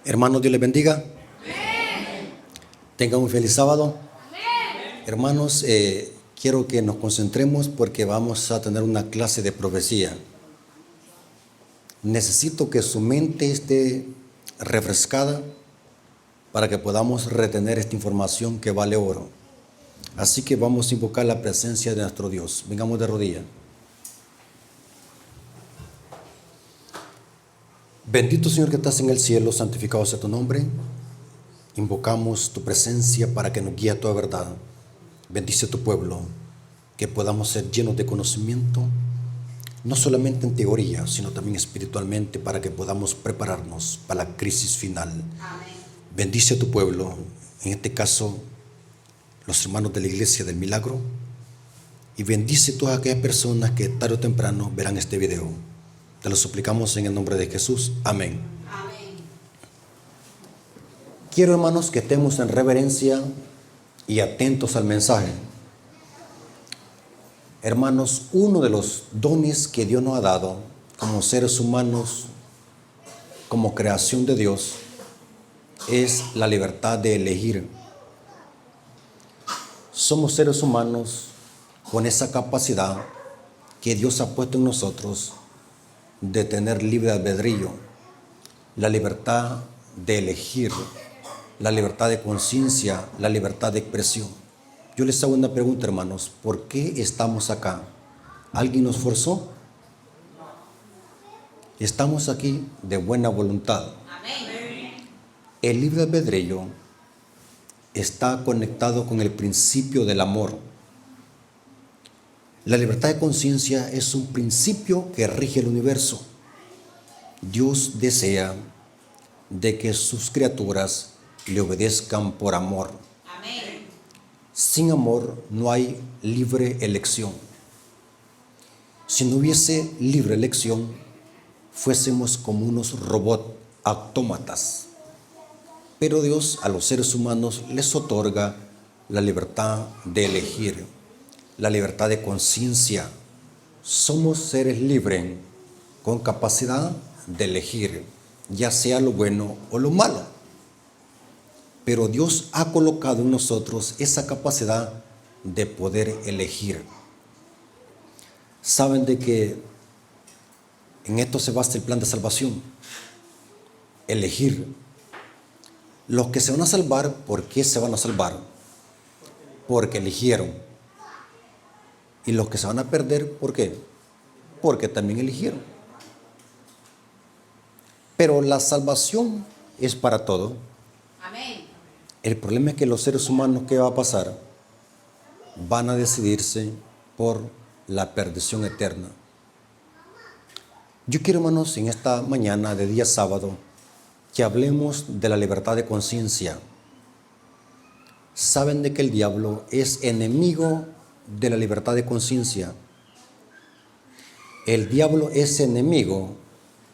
Hermanos, Dios les bendiga. Tengan un feliz sábado. Hermanos, quiero que nos concentremos porque vamos a tener una clase de profecía. Necesito que su mente esté refrescada para que podamos retener esta información que vale oro. Así que vamos a invocar la presencia de nuestro Dios. Vengamos de rodillas. Bendito Señor que estás en el cielo, santificado sea tu nombre. Invocamos tu presencia para que nos guíe a toda verdad. Bendice a tu pueblo, que podamos ser llenos de conocimiento, no solamente en teoría, sino también espiritualmente, para que podamos prepararnos para la crisis final. Amén. Bendice a tu pueblo, en este caso, los hermanos de la Iglesia del Milagro, y bendice a todas aquellas personas que tarde o temprano verán este video. Te lo suplicamos en el nombre de Jesús. Amén. Amén. Quiero, hermanos, que estemos en reverencia y atentos al mensaje. Hermanos, uno de los dones que Dios nos ha dado como seres humanos, como creación de Dios, es la libertad de elegir. Somos seres humanos con esa capacidad que Dios ha puesto en nosotros de tener libre albedrío, la libertad de elegir, la libertad de conciencia, la libertad de expresión. Yo les hago una pregunta, hermanos: ¿por qué estamos acá? ¿Alguien nos forzó? Estamos aquí de buena voluntad. Amén. El libre albedrío está conectado con el principio del amor. La libertad de conciencia es un principio que rige el universo. Dios desea de que sus criaturas le obedezcan por amor. Amén. Sin amor no hay libre elección. Si no hubiese libre elección, fuésemos como unos robots autómatas. Pero Dios a los seres humanos les otorga la libertad de elegir, la libertad de conciencia. Somos seres libres con capacidad de elegir, ya sea lo bueno o lo malo. Pero Dios ha colocado en nosotros esa capacidad de poder elegir. Saben de que en esto se basa el plan de salvación. Elegir. Los que se van a salvar, ¿por qué se van a salvar? Porque eligieron. Y los que se van a perder, ¿por qué? Porque también eligieron. Pero la salvación es para todo. Amén. El problema es que los seres humanos, ¿qué va a pasar? Van a decidirse por la perdición eterna. Yo quiero, hermanos, en esta mañana de día sábado, que hablemos de la libertad de conciencia. Saben de que el diablo es enemigo de la libertad de conciencia. El diablo es enemigo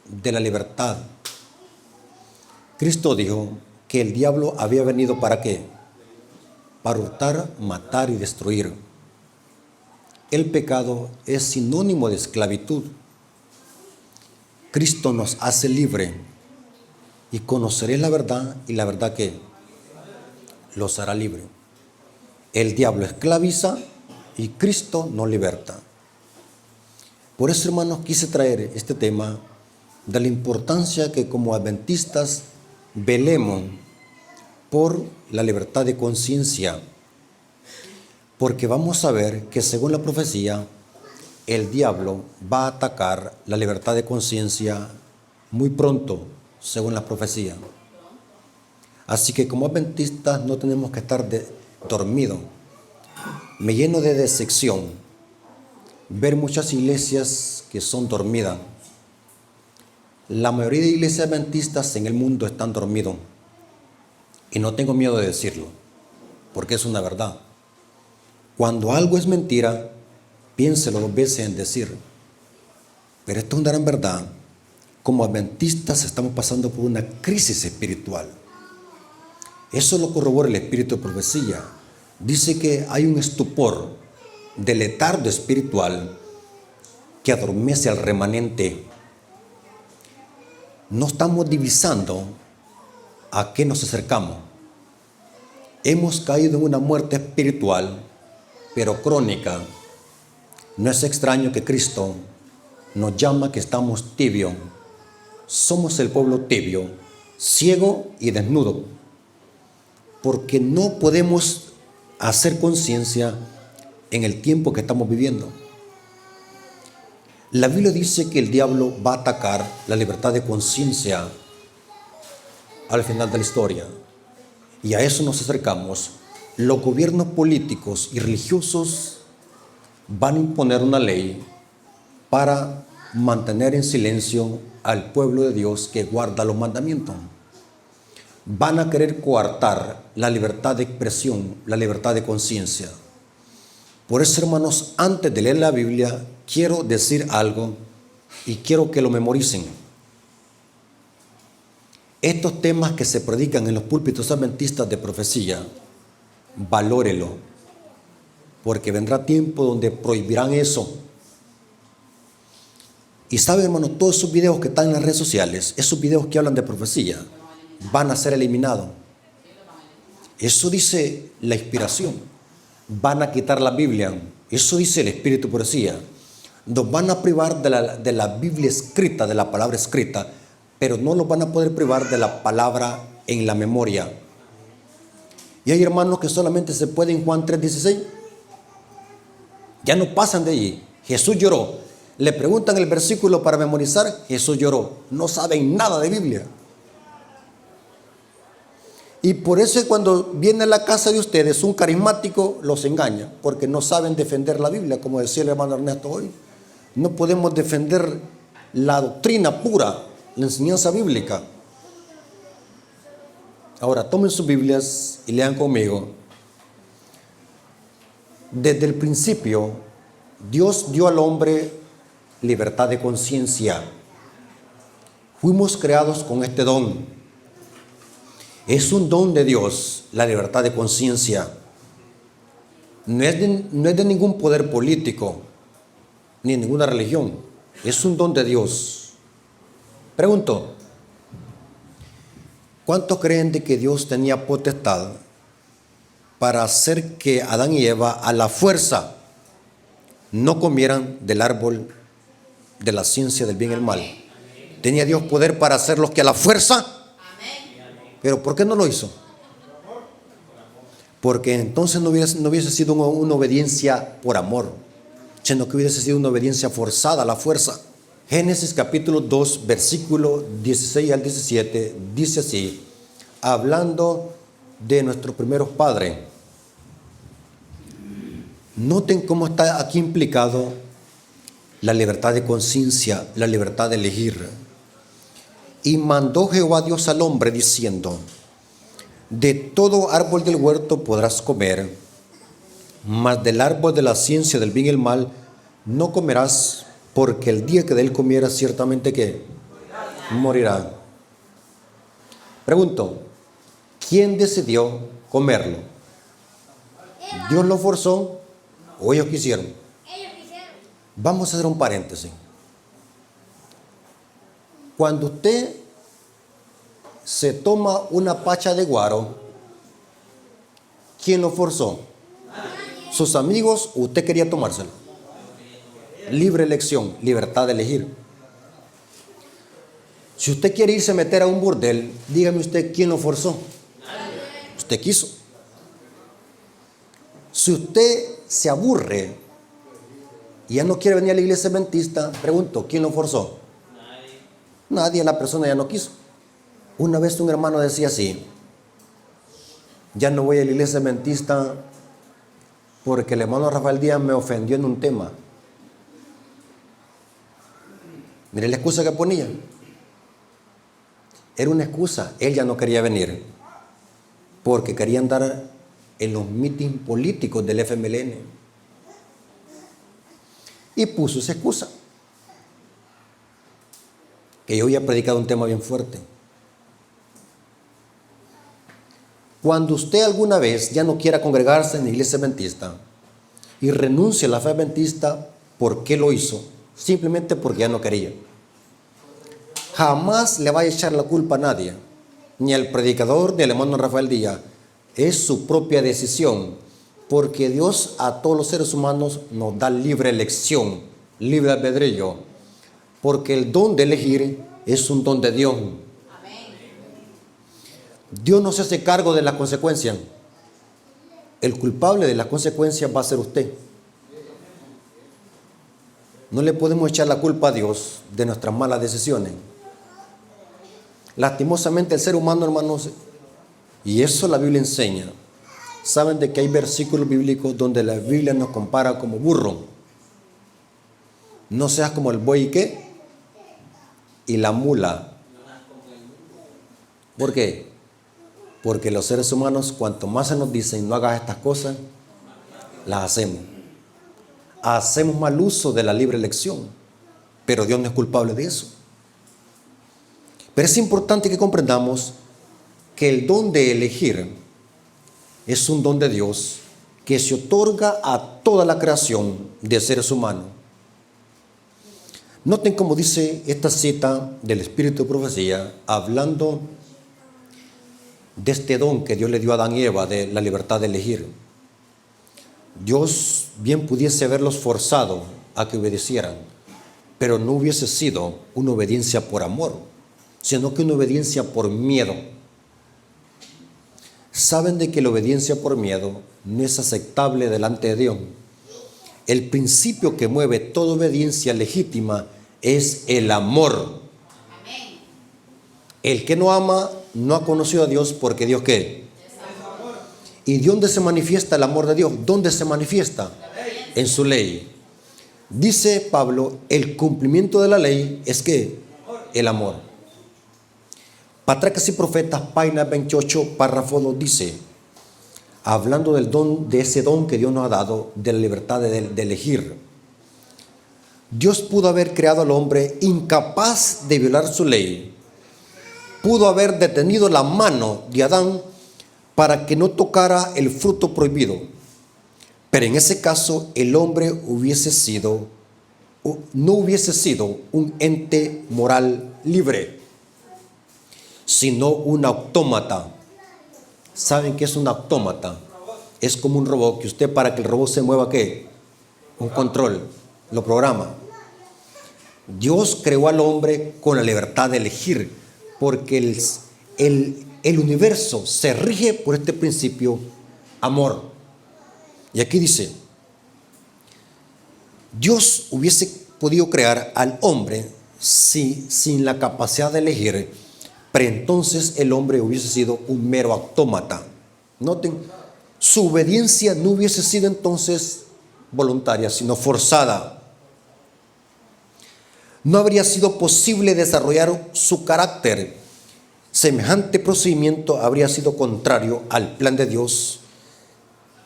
de la libertad. Cristo dijo que el diablo había venido ¿para qué? Para hurtar, matar y destruir. El pecado es sinónimo de esclavitud. Cristo nos hace libre. Y conoceréis la verdad, y la verdad ¿qué? Los hará libre. El diablo esclaviza y Cristo nos liberta. Por eso, hermanos, quise traer este tema de la importancia que como adventistas velemos por la libertad de conciencia, porque vamos a ver que según la profecía, el diablo va a atacar la libertad de conciencia muy pronto, según la profecía. Así que como adventistas no tenemos que estar dormidos. Me lleno de decepción ver muchas iglesias que son dormidas. La mayoría de iglesias adventistas en el mundo están dormidos. Y no tengo miedo de decirlo, porque es una verdad. Cuando algo es mentira, piénselo 2 veces en decir. Pero esto es una gran verdad. Como adventistas estamos pasando por una crisis espiritual. Eso lo corrobora el espíritu de profecía. Dice que hay un estupor de letargo espiritual que adormece al remanente. No estamos divisando ¿A qué nos acercamos? Hemos caído en una muerte espiritual, pero crónica. No es extraño que Cristo nos llama que estamos tibios. Somos el pueblo tibio, ciego y desnudo, porque no podemos hacer conciencia en el tiempo que estamos viviendo. La Biblia dice que el diablo va a atacar la libertad de conciencia al final de la historia. Y a eso nos acercamos. Los gobiernos políticos y religiosos van a imponer una ley para mantener en silencio al pueblo de Dios que guarda los mandamientos. Van a querer coartar la libertad de expresión, la libertad de conciencia. Por eso, hermanos, antes de leer la Biblia, quiero decir algo y quiero que lo memoricen. Estos temas que se predican en los púlpitos adventistas de profecía, valórelo, porque vendrá tiempo donde prohibirán eso. Y saben, hermano, todos esos videos que están en las redes sociales, esos videos que hablan de profecía, van a ser eliminados. Eso dice la inspiración. Van a quitar la Biblia. Eso dice el Espíritu de Profecía. Nos van a privar de la Biblia escrita, de la palabra escrita, pero no nos van a poder privar de la palabra en la memoria. Y hay hermanos que solamente se pueden Juan 3:16. Ya no pasan de allí. Jesús lloró. Le preguntan el versículo para memorizar, Jesús lloró. No saben nada de Biblia. Y por eso cuando viene a la casa de ustedes un carismático, los engaña, porque no saben defender la Biblia, como decía el hermano Ernesto hoy. No podemos defender la doctrina pura, la enseñanza bíblica. Ahora, tomen sus Biblias y lean conmigo. Desde el principio, Dios dio al hombre libertad de conciencia. Fuimos creados con este don. Es un don de Dios, la libertad de conciencia. No es de ningún poder político, ni de ninguna religión. Es un don de Dios. Pregunto, ¿cuántos creen de que Dios tenía potestad para hacer que Adán y Eva a la fuerza no comieran del árbol de la ciencia del bien y el mal? ¿Tenía Dios poder para hacerlos que a la fuerza? ¿Pero por qué no lo hizo? Porque entonces no hubiese sido una obediencia por amor, sino que hubiese sido una obediencia forzada a la fuerza. Génesis capítulo 2, versículo 16 al 17, dice así, hablando de nuestros primeros padres. Noten cómo está aquí implicado la libertad de conciencia, la libertad de elegir. Y mandó Jehová Dios al hombre diciendo, de todo árbol del huerto podrás comer, mas del árbol de la ciencia del bien y el mal no comerás, porque el día que de él comieras ciertamente que morirá. Pregunto, ¿quién decidió comerlo? ¿Dios lo forzó o ellos quisieron? Vamos a hacer un paréntesis. Cuando usted se toma una pacha de guaro, ¿quién lo forzó? ¿Sus amigos o usted quería tomárselo? Libre elección, libertad de elegir. Si usted quiere irse a meter a un burdel, dígame usted, ¿quién lo forzó? Usted quiso. Si usted se aburre y ya no quiere venir a la iglesia adventista, pregunto, ¿quién lo forzó? Nadie, la persona ya no quiso. Una vez un hermano decía así, ya no voy a la iglesia adventista porque el hermano Rafael Díaz me ofendió en un tema. Mire la excusa que ponía. Era una excusa, él ya no quería venir porque quería andar en los mítines políticos del FMLN. Y puso esa excusa. Que yo había predicado un tema bien fuerte. Cuando usted alguna vez ya no quiera congregarse en la iglesia adventista y renuncie a la fe adventista, ¿por qué lo hizo? Simplemente porque ya no quería. Jamás le va a echar la culpa a nadie. ni al predicador, ni al hermano Rafael Díaz. Es su propia decisión, porque Dios a todos los seres humanos nos da libre elección, libre albedrío, porque el don de elegir es un don de Dios. Dios no se hace cargo de las consecuencias. El culpable de las consecuencias va a ser usted. No le podemos echar la culpa a Dios de nuestras malas decisiones. Lastimosamente el ser humano, hermanos, y eso la Biblia enseña. Saben de que hay versículos bíblicos donde la Biblia nos compara como burro. No seas como el buey y qué, y la mula. ¿Por qué? Porque los seres humanos, cuanto más se nos dicen no hagas estas cosas, las hacemos. Hacemos mal uso de la libre elección, pero Dios no es culpable de eso. Pero es importante que comprendamos que el don de elegir es un don de Dios que se otorga a toda la creación de seres humanos. Noten cómo dice esta cita del Espíritu de Profecía, hablando de este don que Dios le dio a Adán y Eva de la libertad de elegir. Dios bien pudiese haberlos forzado a que obedecieran, pero no hubiese sido una obediencia por amor, sino que una obediencia por miedo. Saben de que la obediencia por miedo no es aceptable delante de Dios. El principio que mueve toda obediencia legítima es el amor. El que no ama no ha conocido a Dios, porque Dios ¿qué? ¿Y dónde se manifiesta el amor de Dios? ¿Dónde se manifiesta? En su ley. Dice Pablo, el cumplimiento de la ley es ¿qué? El amor. Patriarcas y Profetas, página 28, párrafo 2, dice, hablando del don, de ese don que Dios nos ha dado, de la libertad de elegir. Dios pudo haber creado al hombre incapaz de violar su ley. Pudo haber detenido la mano de Adán para que no tocara el fruto prohibido. Pero en ese caso el hombre no hubiese sido un ente moral libre, sino un autómata. ¿Saben qué es un autómata? Es como un robot, que usted, para que el robot se mueva, ¿qué? Un control, lo programa. Dios creó al hombre con la libertad de elegir, porque el universo se rige por este principio, amor. Y aquí dice, Dios hubiese podido crear al hombre sin la capacidad de elegir, pero entonces el hombre hubiese sido un mero autómata. Noten, su obediencia no hubiese sido entonces voluntaria, sino forzada. No habría sido posible desarrollar su carácter. Semejante procedimiento habría sido contrario al plan de Dios.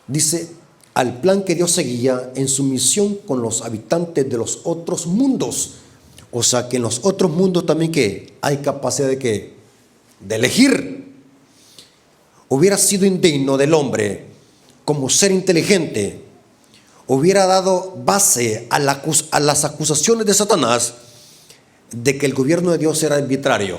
Dice, al plan que Dios seguía en su misión con los habitantes de los otros mundos. O sea, que en los otros mundos también ¿qué? Hay capacidad de ¿qué? De elegir. Hubiera sido indigno del hombre, como ser inteligente, hubiera dado base a las acusaciones de Satanás de que el gobierno de Dios era arbitrario.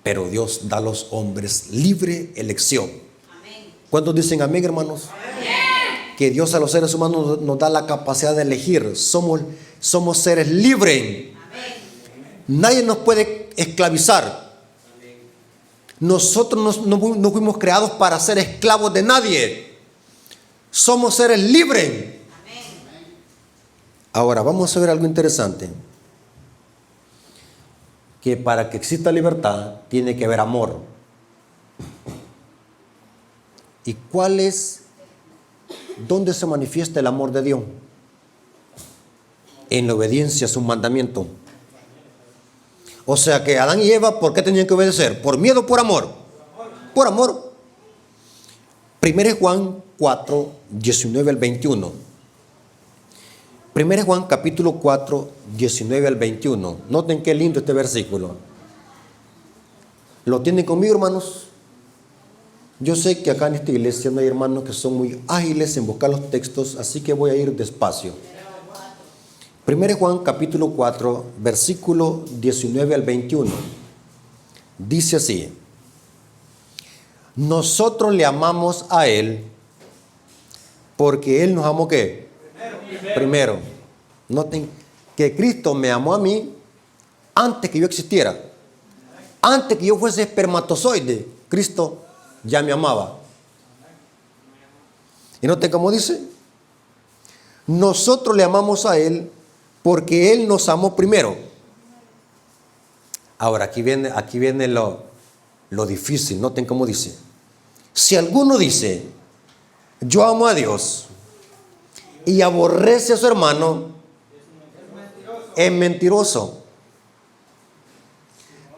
Pero Dios da a los hombres libre elección. Amén. ¿Cuántos dicen amén, hermanos? Amén. Que Dios a los seres humanos nos da la capacidad de elegir. Somos seres libres. Amén. Nadie nos puede esclavizar. Amén. Nosotros no fuimos creados para ser esclavos de nadie. Somos seres libres. Amén. Ahora vamos a ver algo interesante. Que para que exista libertad tiene que haber amor. ¿Y dónde se manifiesta el amor de Dios? En la obediencia a sus mandamientos. O sea que Adán y Eva, ¿por qué tenían que obedecer? ¿Por miedo o por amor? Por amor. 1 Juan 4, 19 al 21. 1 Juan capítulo 4, 19 al 21. Noten qué lindo este versículo. ¿Lo tienen conmigo, hermanos? Yo sé que acá en esta iglesia no hay hermanos que son muy ágiles en buscar los textos, así que voy a ir despacio. 1 Juan capítulo 4, versículo 19 al 21. Dice así: nosotros le amamos a Él porque Él nos amó ¿qué? Primero. Noten que Cristo me amó a mí antes que yo existiera. Antes que yo fuese espermatozoide, Cristo ya me amaba. Y noten cómo dice: nosotros le amamos a Él porque Él nos amó primero. Ahora, aquí viene lo difícil. Noten cómo dice: si alguno dice, yo amo a Dios, y aborrece a su hermano, es mentiroso.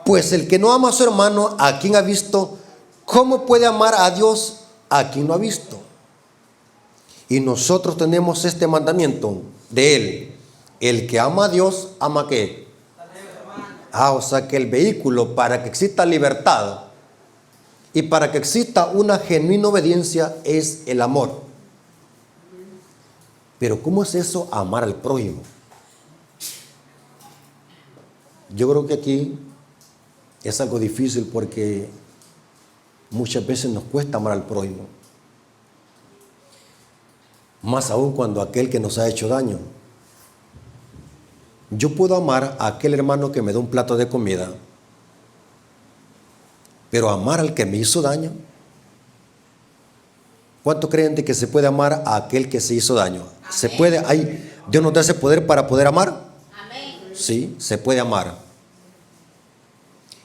Pues el que no ama a su hermano, a quien ha visto, ¿cómo puede amar a Dios a quien no ha visto? Y nosotros tenemos este mandamiento de Él: el que ama a Dios, ¿ama qué? O sea que el vehículo para que exista libertad y para que exista una genuina obediencia es el amor. Pero ¿cómo es eso, amar al prójimo? Yo creo que aquí es algo difícil porque muchas veces nos cuesta amar al prójimo. Más aún cuando aquel que nos ha hecho daño. Yo puedo amar a aquel hermano que me da un plato de comida, pero amar al que me hizo daño. ¿Cuánto creen de que se puede amar a aquel que se hizo daño? Amén. ¿Se puede? ¿Dios nos da ese poder para poder amar? Amén. Sí, se puede amar.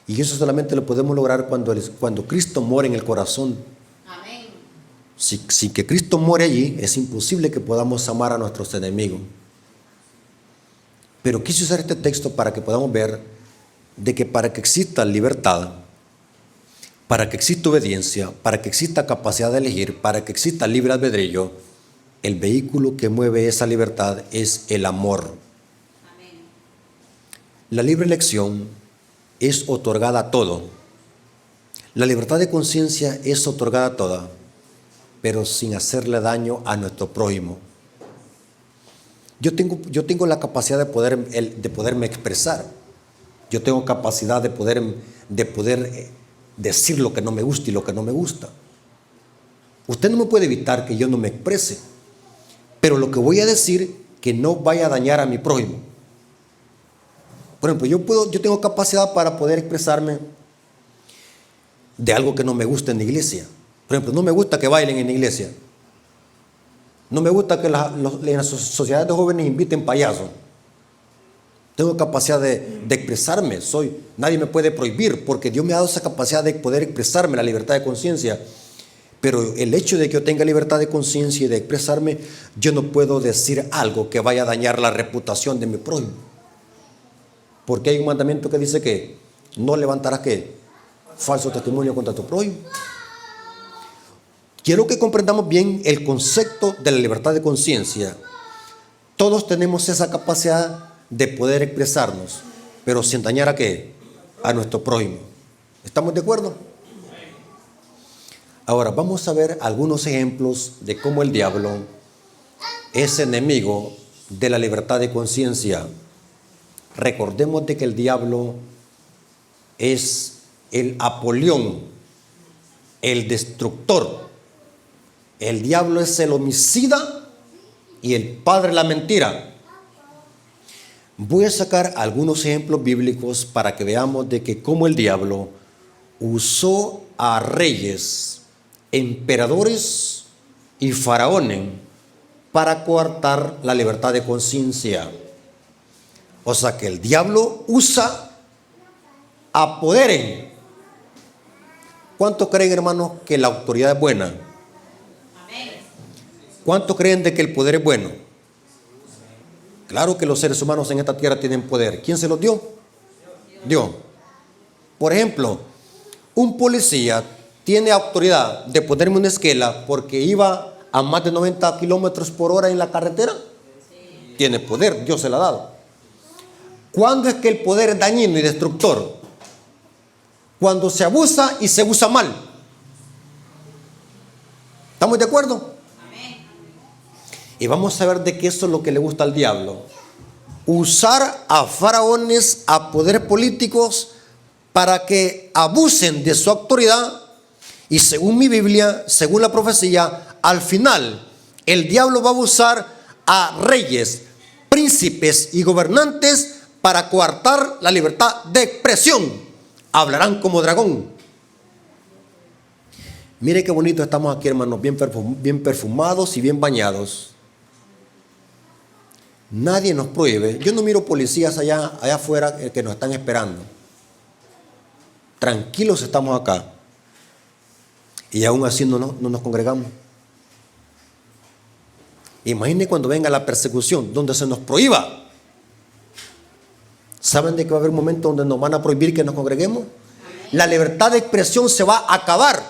Y eso solamente lo podemos lograr cuando Cristo muere en el corazón. Amén. Sin que Cristo muere allí, es imposible que podamos amar a nuestros enemigos. Pero quise usar este texto para que podamos ver de que para que exista libertad, para que exista obediencia, para que exista capacidad de elegir, para que exista libre albedrío, el vehículo que mueve esa libertad es el amor. Amén. La libre elección es otorgada a todo. La libertad de conciencia es otorgada a toda, pero sin hacerle daño a nuestro prójimo. Yo tengo la capacidad de poderme expresar. Yo tengo capacidad de poder decir lo que no me gusta y lo que no me gusta. Usted no me puede evitar que yo no me exprese, pero lo que voy a decir que no vaya a dañar a mi prójimo. Por ejemplo, yo tengo capacidad para poder expresarme de algo que no me gusta en la iglesia. Por ejemplo, no me gusta que bailen en la iglesia. No me gusta que en las sociedades de jóvenes inviten payasos. Tengo capacidad de expresarme. Nadie me puede prohibir porque Dios me ha dado esa capacidad de poder expresarme, la libertad de conciencia. Pero el hecho de que yo tenga libertad de conciencia y de expresarme, yo no puedo decir algo que vaya a dañar la reputación de mi prójimo. Porque hay un mandamiento que dice que no levantarás ¿qué? Falso testimonio contra tu prójimo. Quiero que comprendamos bien el concepto de la libertad de conciencia. Todos tenemos esa capacidad de poder expresarnos, pero sin dañar ¿a qué? A nuestro prójimo. ¿Estamos de acuerdo? Ahora vamos a ver algunos ejemplos de cómo el diablo es enemigo de la libertad de conciencia. Recordemos de que el diablo es el Apolión, el destructor. El diablo es el homicida y el padre de la mentira. Voy a sacar algunos ejemplos bíblicos para que veamos de que cómo el diablo usó a reyes, emperadores y faraones para coartar la libertad de conciencia. O sea que el diablo usa a poderes. ¿Cuántos creen, hermanos, que la autoridad es buena? ¿Cuántos creen de que el poder es bueno? Claro que los seres humanos en esta tierra tienen poder. ¿Quién se los dio? Dios. Por ejemplo, un policía tiene autoridad de ponerme una esquela porque iba a más de 90 kilómetros por hora en la carretera. Tiene poder, Dios se lo ha dado. ¿Cuándo es que el poder es dañino y destructor? Cuando se abusa y se usa mal. ¿Estamos de acuerdo? Y vamos a ver de qué eso es lo que le gusta al diablo. Usar a faraones, a poderes políticos para que abusen de su autoridad. Y según mi Biblia, según la profecía, al final el diablo va a usar a reyes, príncipes y gobernantes para coartar la libertad de expresión. Hablarán como dragón. Mire qué bonito estamos aquí, hermanos, bien perfumados y bien bañados. Nadie nos prohíbe. Yo no miro policías allá afuera que nos están esperando. Tranquilos estamos acá. Y aún así no nos congregamos. Imagine cuando venga la persecución, donde se nos prohíba. ¿Saben de que va a haber un momento donde nos van a prohibir que nos congreguemos? La libertad de expresión se va a acabar.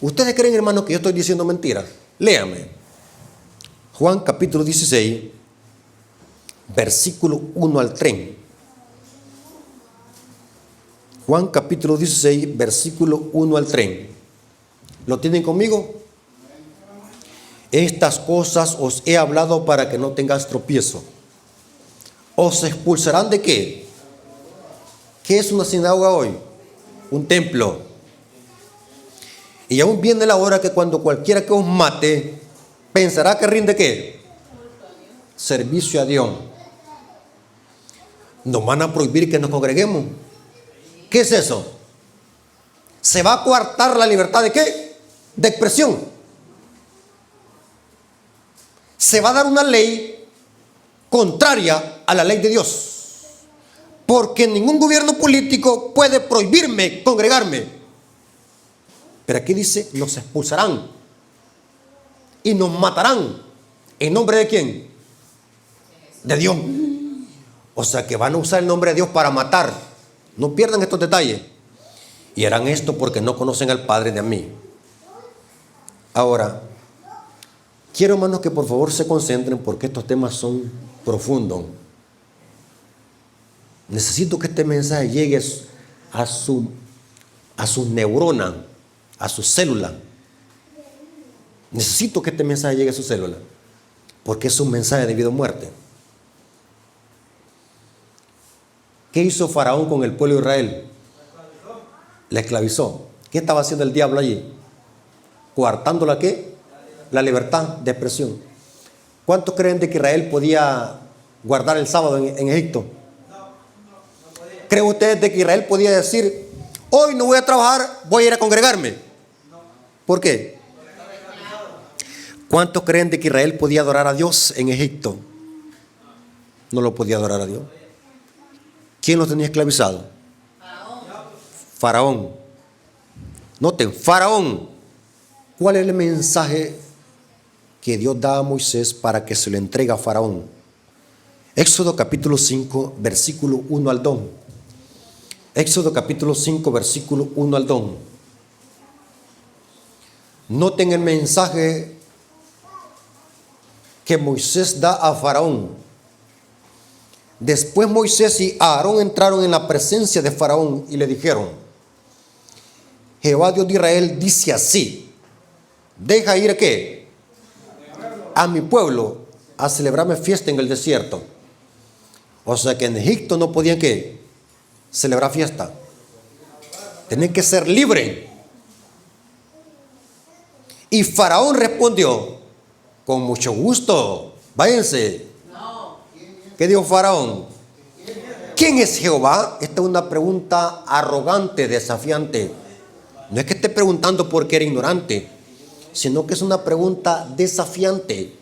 ¿Ustedes creen, hermanos, que yo estoy diciendo mentiras? Léame. Juan capítulo 16, versículo 1 al 3. Juan capítulo 16, versículo 1 al 3. ¿Lo tienen conmigo? Estas cosas os he hablado para que no tengáis tropiezo. ¿Os expulsarán de qué? ¿Qué es una sinagoga hoy? Un templo. Y aún viene la hora que cuando cualquiera que os mate, pensará que rinde ¿qué? Servicio a Dios. ¿Nos van a prohibir que nos congreguemos? ¿Qué es eso? ¿Se va a coartar la libertad de qué? De expresión. Se va a dar una ley contraria a la ley de Dios. Porque ningún gobierno político puede prohibirme congregarme. Pero aquí dice, nos expulsarán y nos matarán. ¿En nombre de quién? De Dios. O sea que van a usar el nombre de Dios para matar. No pierdan estos detalles. Y harán esto porque no conocen al Padre de mí. Ahora, quiero, hermanos, que por favor se concentren porque estos temas son profundos. Necesito que este mensaje llegue a sus neuronas, a sus células. Necesito que este mensaje llegue a sus células porque es un mensaje de vida o muerte. ¿Qué hizo Faraón con el pueblo de Israel? La esclavizó. ¿Qué estaba haciendo el diablo allí? ¿Coartando la qué? La libertad de expresión. ¿Cuántos creen de que Israel podía guardar el sábado en Egipto? ¿Creen ustedes de que Israel podía decir, hoy no voy a trabajar, voy a ir a congregarme? ¿Por qué? ¿Cuántos creen de que Israel podía adorar a Dios en Egipto? No lo podía adorar a Dios. ¿Quién los tenía esclavizados? Faraón. Noten, Faraón. ¿Cuál es el mensaje que Dios da a Moisés para que se lo entregue a Faraón? Éxodo capítulo 5, versículo 1 al 2. Éxodo capítulo 5, versículo 1 al 2. Noten el mensaje que Moisés da a Faraón. Después Moisés y Aarón entraron en la presencia de Faraón y le dijeron, Jehová Dios de Israel dice así, deja ir ¿qué? A mi pueblo a celebrarme fiesta en el desierto. O sea que en Egipto no podían ¿qué? Celebrar fiesta. Tenían que ser libres. Y Faraón respondió, con mucho gusto, váyanse. ¿Qué dijo Faraón? ¿Quién es Jehová? Esta es una pregunta arrogante, desafiante. No es que esté preguntando porque era ignorante, sino que es una pregunta desafiante.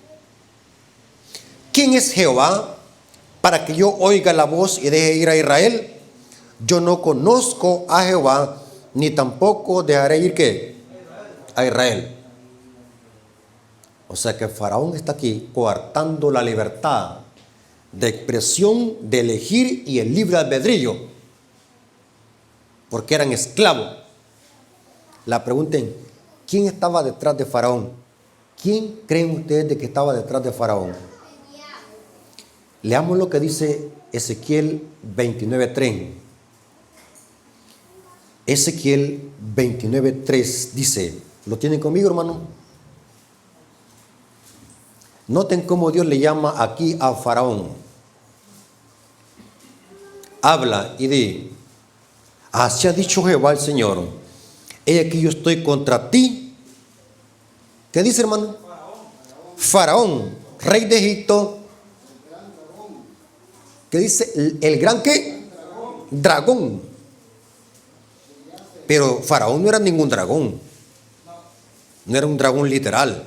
¿Quién es Jehová para que yo oiga la voz y deje ir a Israel? Yo no conozco a Jehová, ni tampoco dejaré ir ¿qué? A Israel. O sea que Faraón está aquí coartando la libertad de expresión, de elegir y el libre albedrío, porque eran esclavos. La pregunta es, ¿quién estaba detrás de Faraón? ¿Quién creen ustedes de que estaba detrás de Faraón? Leamos lo que dice Ezequiel 29:3. Ezequiel 29:3 dice, ¿lo tienen conmigo, hermano? Noten cómo Dios le llama aquí a Faraón. Habla y di, Así ha dicho Jehová el Señor. He aquí yo estoy contra ti. ¿Qué dice, hermano? Faraón, rey de Egipto. ¿Qué dice? ¿El gran qué? Dragón. Pero Faraón no era ningún dragón. No era un dragón literal.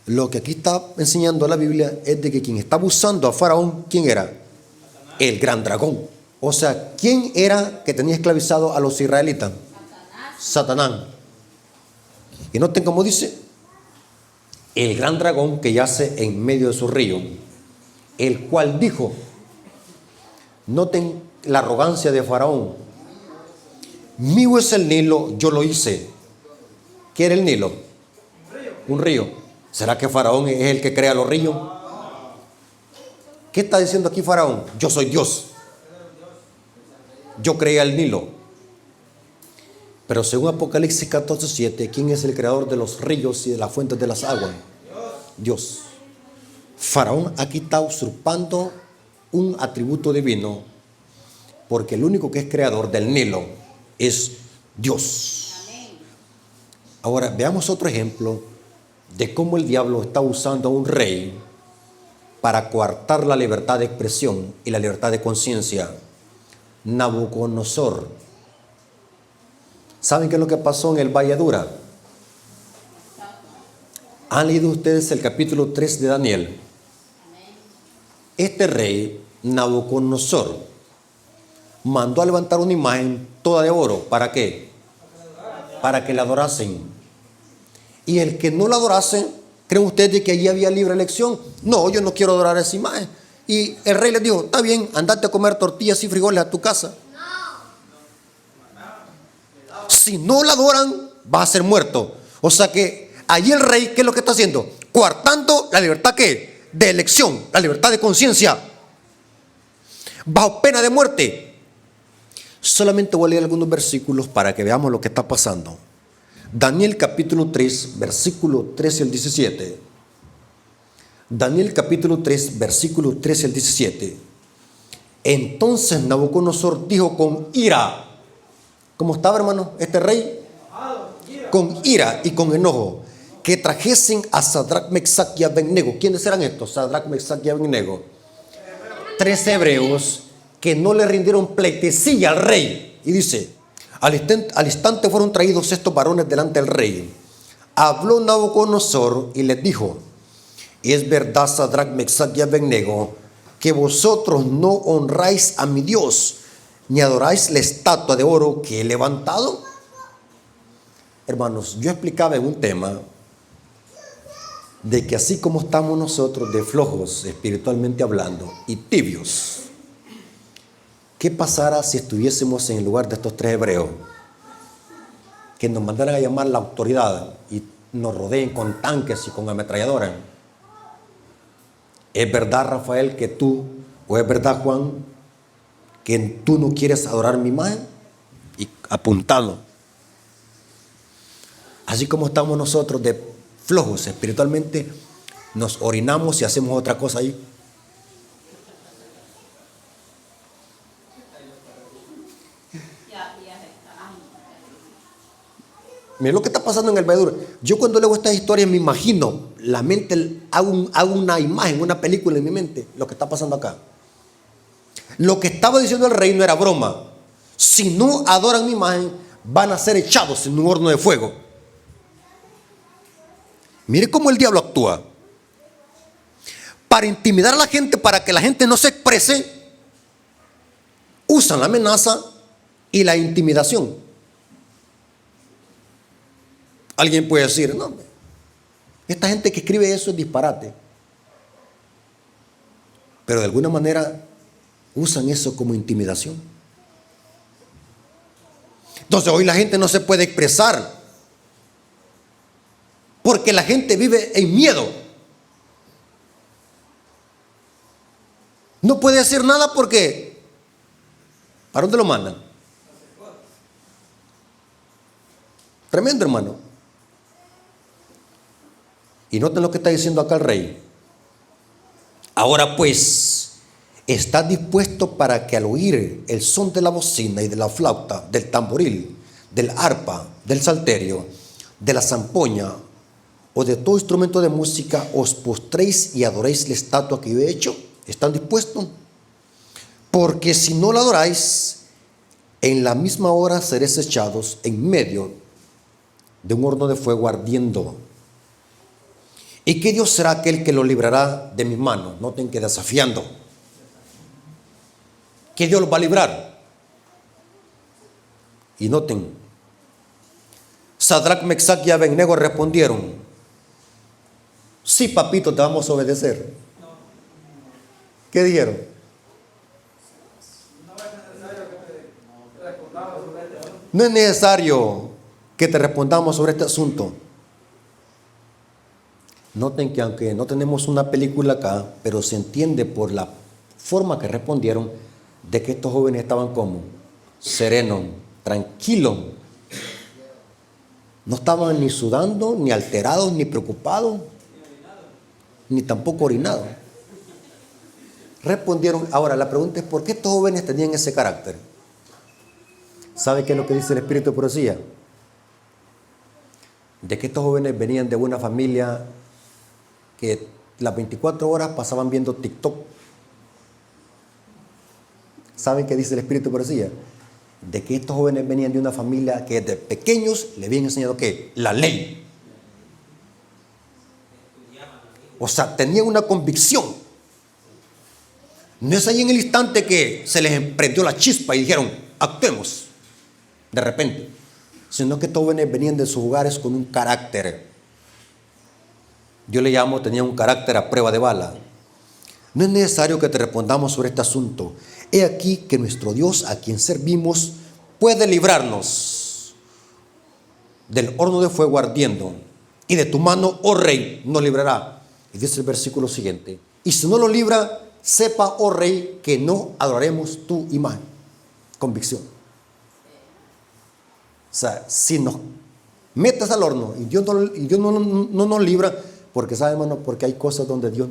Lo que aquí está enseñando la Biblia es de que quien está abusando a Faraón, ¿quién era? El gran dragón. O sea, ¿quién era que tenía esclavizado a los israelitas? Satanás. Y noten cómo dice, el gran dragón que yace en medio de su río, el cual dijo, noten la arrogancia de Faraón, mío es el Nilo, yo lo hice. ¿Qué era el Nilo? Un río. ¿Será que Faraón es el que crea los ríos? ¿Qué está diciendo aquí Faraón? Yo soy Dios. Yo creé el Nilo. Pero según Apocalipsis 14:7, ¿quién es el creador de los ríos y de las fuentes de las aguas? Dios. Faraón aquí está usurpando un atributo divino, porque el único que es creador del Nilo es Dios. Ahora veamos otro ejemplo de cómo el diablo está usando a un rey para coartar la libertad de expresión y la libertad de conciencia. Nabucodonosor. ¿Saben qué es lo que pasó en el Valle Dura? ¿Han leído ustedes el capítulo 3 de Daniel? Este rey, Nabucodonosor, mandó a levantar una imagen toda de oro. ¿Para qué? Para que la adorasen. Y el que no la adorase, ¿creen ustedes que allí había libre elección? No, yo no quiero adorar esa imagen. Y el rey les dijo, está bien, andate a comer tortillas y frijoles a tu casa. Si no la adoran, va a ser muerto. O sea que allí el rey, ¿qué es lo que está haciendo? Coartando la libertad ¿qué? De elección, la libertad de conciencia, bajo pena de muerte. Solamente voy a leer algunos versículos para que veamos lo que está pasando. Daniel capítulo 3, versículo 13 al 17. Daniel capítulo 3, versículo 13 al 17. Entonces Nabucodonosor dijo con ira. ¿Cómo estaba, hermano, este rey? Con ira y con enojo, que trajesen a Sadrach, Mesach y Abednego. ¿Quiénes eran estos? Sadrach, Mesach y Abednego. 3 hebreos que no le rindieron pleitesía al rey. Y dice, al instante fueron traídos estos varones delante del rey. Habló Nabucodonosor y les dijo, es verdad, Sadrach, Mesach y Abednego, que vosotros no honráis a mi Dios, ni adoráis la estatua de oro que he levantado. Hermanos, yo explicaba en un tema de que así como estamos nosotros de flojos espiritualmente hablando y tibios, ¿qué pasara si estuviésemos en el lugar de estos 3 hebreos? Que nos mandaran a llamar la autoridad y nos rodeen con tanques y con ametralladoras. ¿Es verdad, Rafael, que tú, o es verdad, Juan, que tú no quieres adorar mi imagen? Y apuntado. Así como estamos nosotros de flojos espiritualmente, nos orinamos y hacemos otra cosa ahí. Miren lo que está pasando en el Valle Dura. Yo cuando leo estas historias me imagino, la mente, hago una imagen, una película en mi mente, lo que está pasando acá. Lo que estaba diciendo el rey no era broma. Si no adoran mi imagen, van a ser echados en un horno de fuego. Mire cómo el diablo actúa. Para intimidar a la gente, para que la gente no se exprese, usan la amenaza y la intimidación. Alguien puede decir, no, esta gente que escribe eso es disparate. Pero de alguna manera usan eso como intimidación. Entonces hoy la gente no se puede expresar porque la gente vive en miedo. No puede decir nada porque ¿para dónde lo mandan? Tremendo, hermano. Y noten lo que está diciendo acá el rey. Ahora pues, ¿Estás dispuesto para que al oír el son de la bocina y de la flauta, del tamboril, del arpa, del salterio, de la zampoña o de todo instrumento de música, os postréis y adoréis la estatua que yo he hecho? ¿Están dispuestos? Porque si no la adoráis, en la misma hora seréis echados en medio de un horno de fuego ardiendo. ¿Y qué Dios será aquel que lo librará de mis manos? Noten que desafiando. ¿Qué Dios los va a librar? Y noten, Sadrach, Mesach y Abednego respondieron: sí, papito, te vamos a obedecer. ¿Qué dijeron? No es necesario que te respondamos sobre este asunto. Noten que aunque no tenemos una película acá, pero se entiende por la forma que respondieron de que estos jóvenes estaban como serenos, tranquilos. No estaban ni sudando, ni alterados, ni preocupados, ni tampoco orinados. Respondieron. Ahora la pregunta es: ¿por qué estos jóvenes tenían ese carácter? ¿Sabe qué es lo que dice el Espíritu de Profecía? De que estos jóvenes venían de una familia que las 24 horas pasaban viendo TikTok. ¿Saben qué dice el Espíritu de Profecía? De que estos jóvenes venían de una familia que desde pequeños le habían enseñado ¿qué? La ley. O sea, tenían una convicción. No es ahí en el instante que se les prendió la chispa y dijeron: actuemos de repente, sino que estos jóvenes venían de sus hogares con un carácter. Yo le llamo, tenían un carácter a prueba de bala. No es necesario que te respondamos sobre este asunto. He aquí que nuestro Dios, a quien servimos, puede librarnos del horno de fuego ardiendo, y de tu mano, oh rey, nos librará. Y dice el versículo siguiente: y si no lo libra, sepa, oh rey, que no adoraremos tu imagen. Convicción. O sea, si nos metes al horno y Dios no nos libra, porque sabe, hermano, porque hay cosas donde Dios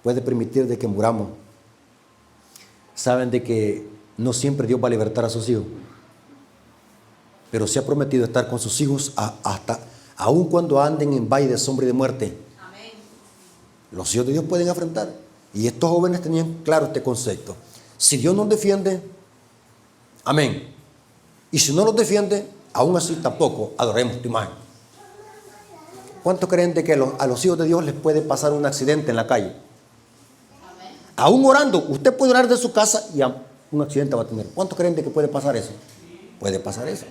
puede permitir de que muramos. Saben de que no siempre Dios va a libertar a sus hijos, pero se ha prometido estar con sus hijos hasta aun cuando anden en valle de sombra y de muerte. Amén. Los hijos de Dios pueden afrontar, y estos jóvenes tenían claro este concepto. Si Dios nos defiende, amén. Y si no los defiende, aún así tampoco adoremos tu imagen. ¿Cuántos creen de que a los hijos de Dios les puede pasar un accidente en la calle? Amén. Aún orando, usted puede orar de su casa y un accidente va a tener. ¿Cuántos creen de que puede pasar eso? Puede pasar eso.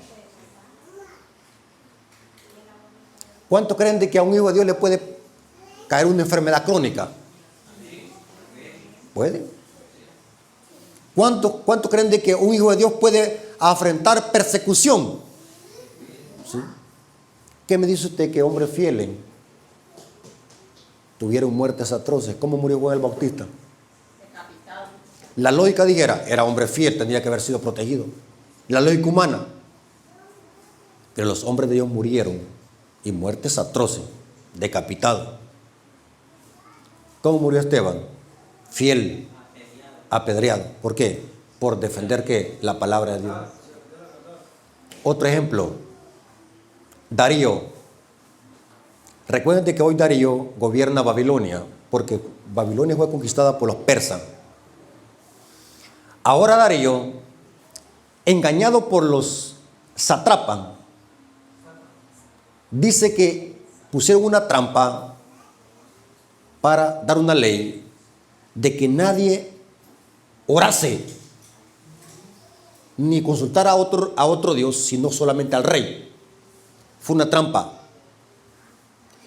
¿Cuántos creen de que a un hijo de Dios le puede caer una enfermedad crónica? Puede. ¿Cuántos creen de que un hijo de Dios puede afrontar persecución? ¿Sí? ¿Qué me dice usted que hombres fieles tuvieron muertes atroces? ¿Cómo murió Juan el Bautista? Decapitado. La lógica dijera, era hombre fiel, tendría que haber sido protegido. La lógica humana. Pero los hombres de Dios murieron, y muertes atroces, decapitados. ¿Cómo murió Esteban? Fiel, apedreado. ¿Por qué? Por defender ¿qué? La palabra de Dios. Otro ejemplo, Darío. Recuerden que hoy Darío gobierna Babilonia, porque Babilonia fue conquistada por los persas. Ahora Darío, engañado por los sátrapas, dice que pusieron una trampa para dar una ley de que nadie orase ni consultara a otro Dios, sino solamente al rey. Fue una trampa.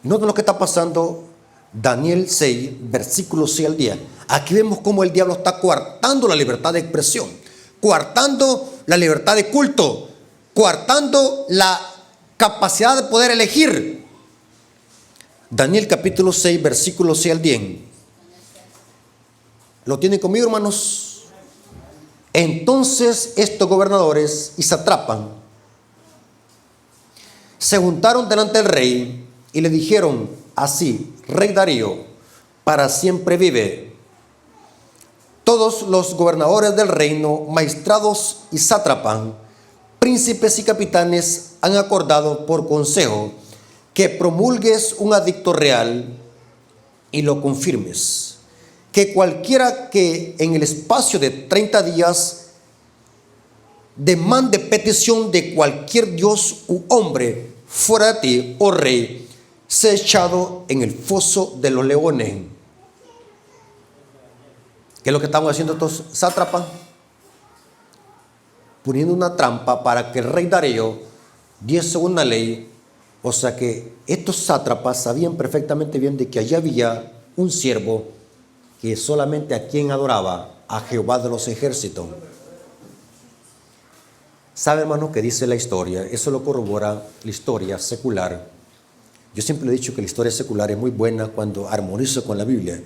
Noten lo que está pasando. Daniel 6, versículo 6 al 10. Aquí vemos cómo el diablo está coartando la libertad de expresión, coartando la libertad de culto, coartando la capacidad de poder elegir. Daniel capítulo 6, versículo 6 al 10. ¿Lo tienen conmigo, hermanos? Entonces estos gobernadores y sátrapas se juntaron delante del rey y le dijeron así: Rey Darío, para siempre vive. Todos los gobernadores del reino, magistrados y sátrapas, príncipes y capitanes han acordado por consejo que promulgues un edicto real y lo confirmes, que cualquiera que en el espacio de 30 días demande petición de cualquier dios u hombre fuera de ti, oh rey, sea echado en el foso de los leones. ¿Qué es lo que estamos haciendo estos sátrapas? Poniendo una trampa para que el rey Darío diese una ley. O sea que estos sátrapas sabían perfectamente bien de que allí había un siervo que solamente a quien adoraba, a Jehová de los ejércitos. ¿Sabe, hermano, qué dice la historia? Eso lo corrobora la historia secular. Yo siempre he dicho que la historia secular es muy buena cuando armoniza con la Biblia.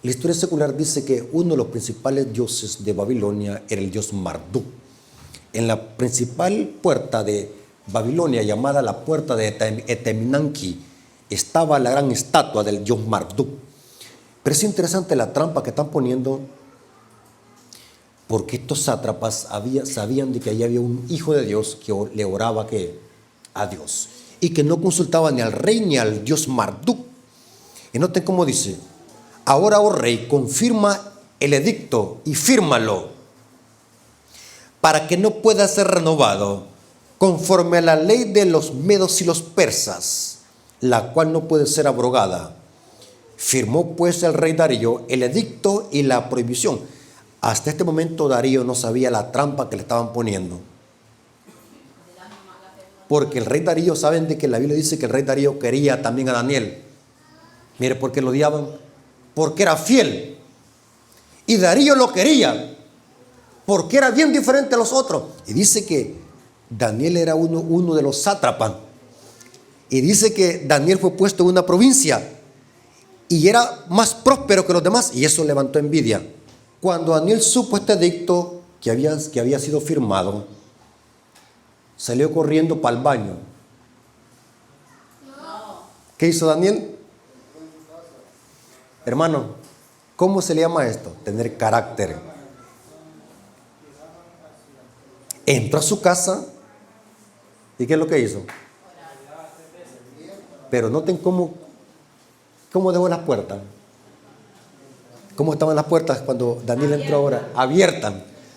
La historia secular dice que uno de los principales dioses de Babilonia era el dios Marduk. En la principal puerta de Babilonia, llamada la puerta de Eteminanki, estaba la gran estatua del dios Marduk. Pero es interesante la trampa que están poniendo, porque estos sátrapas sabían de que allí había un hijo de Dios que le oraba a Dios, y que no consultaba ni al rey ni al dios Marduk. Y noten cómo dice: ahora, oh rey, confirma el edicto y fírmalo, para que no pueda ser renovado, conforme a la ley de los medos y los persas, la cual no puede ser abrogada. Firmó pues el rey Darío el edicto y la prohibición. Hasta este momento Darío no sabía la trampa que le estaban poniendo. Porque el rey Darío, saben de que la Biblia dice que el rey Darío quería también a Daniel. Mire, ¿por qué lo odiaban? Porque era fiel. Y Darío lo quería, porque era bien diferente a los otros. Y dice que Daniel era uno de los sátrapas. Y dice que Daniel fue puesto en una provincia y era más próspero que los demás. Y eso levantó envidia. Cuando Daniel supo este edicto que había sido firmado, salió corriendo para el baño. ¿Qué hizo Daniel? Hermano, ¿cómo se le llama esto? Tener carácter. Entró a su casa y ¿qué es lo que hizo? Pero noten cómo dejó las puertas. ¿Cómo estaban las puertas cuando Daniel entró ahora? Abiertas.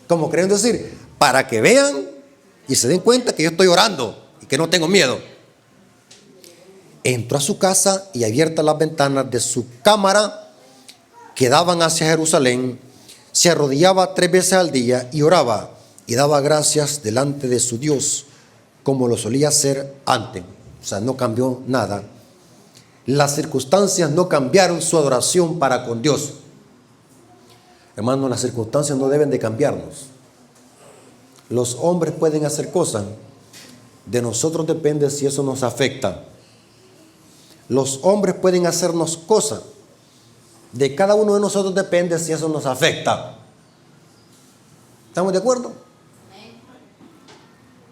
Como queriendo decir, para que vean y se den cuenta que yo estoy orando y que no tengo miedo. Entró a su casa y abiertas las ventanas de su cámara que daban hacia Jerusalén, se arrodillaba 3 veces al día y oraba y daba gracias delante de su Dios, como lo solía hacer antes. O sea, no cambió nada. Las circunstancias no cambiaron su adoración para con Dios. Hermanos, las circunstancias no deben de cambiarnos. Los hombres pueden hacer cosas, de nosotros depende si eso nos afecta. Los hombres pueden hacernos cosas, de cada uno de nosotros depende si eso nos afecta. ¿Estamos de acuerdo?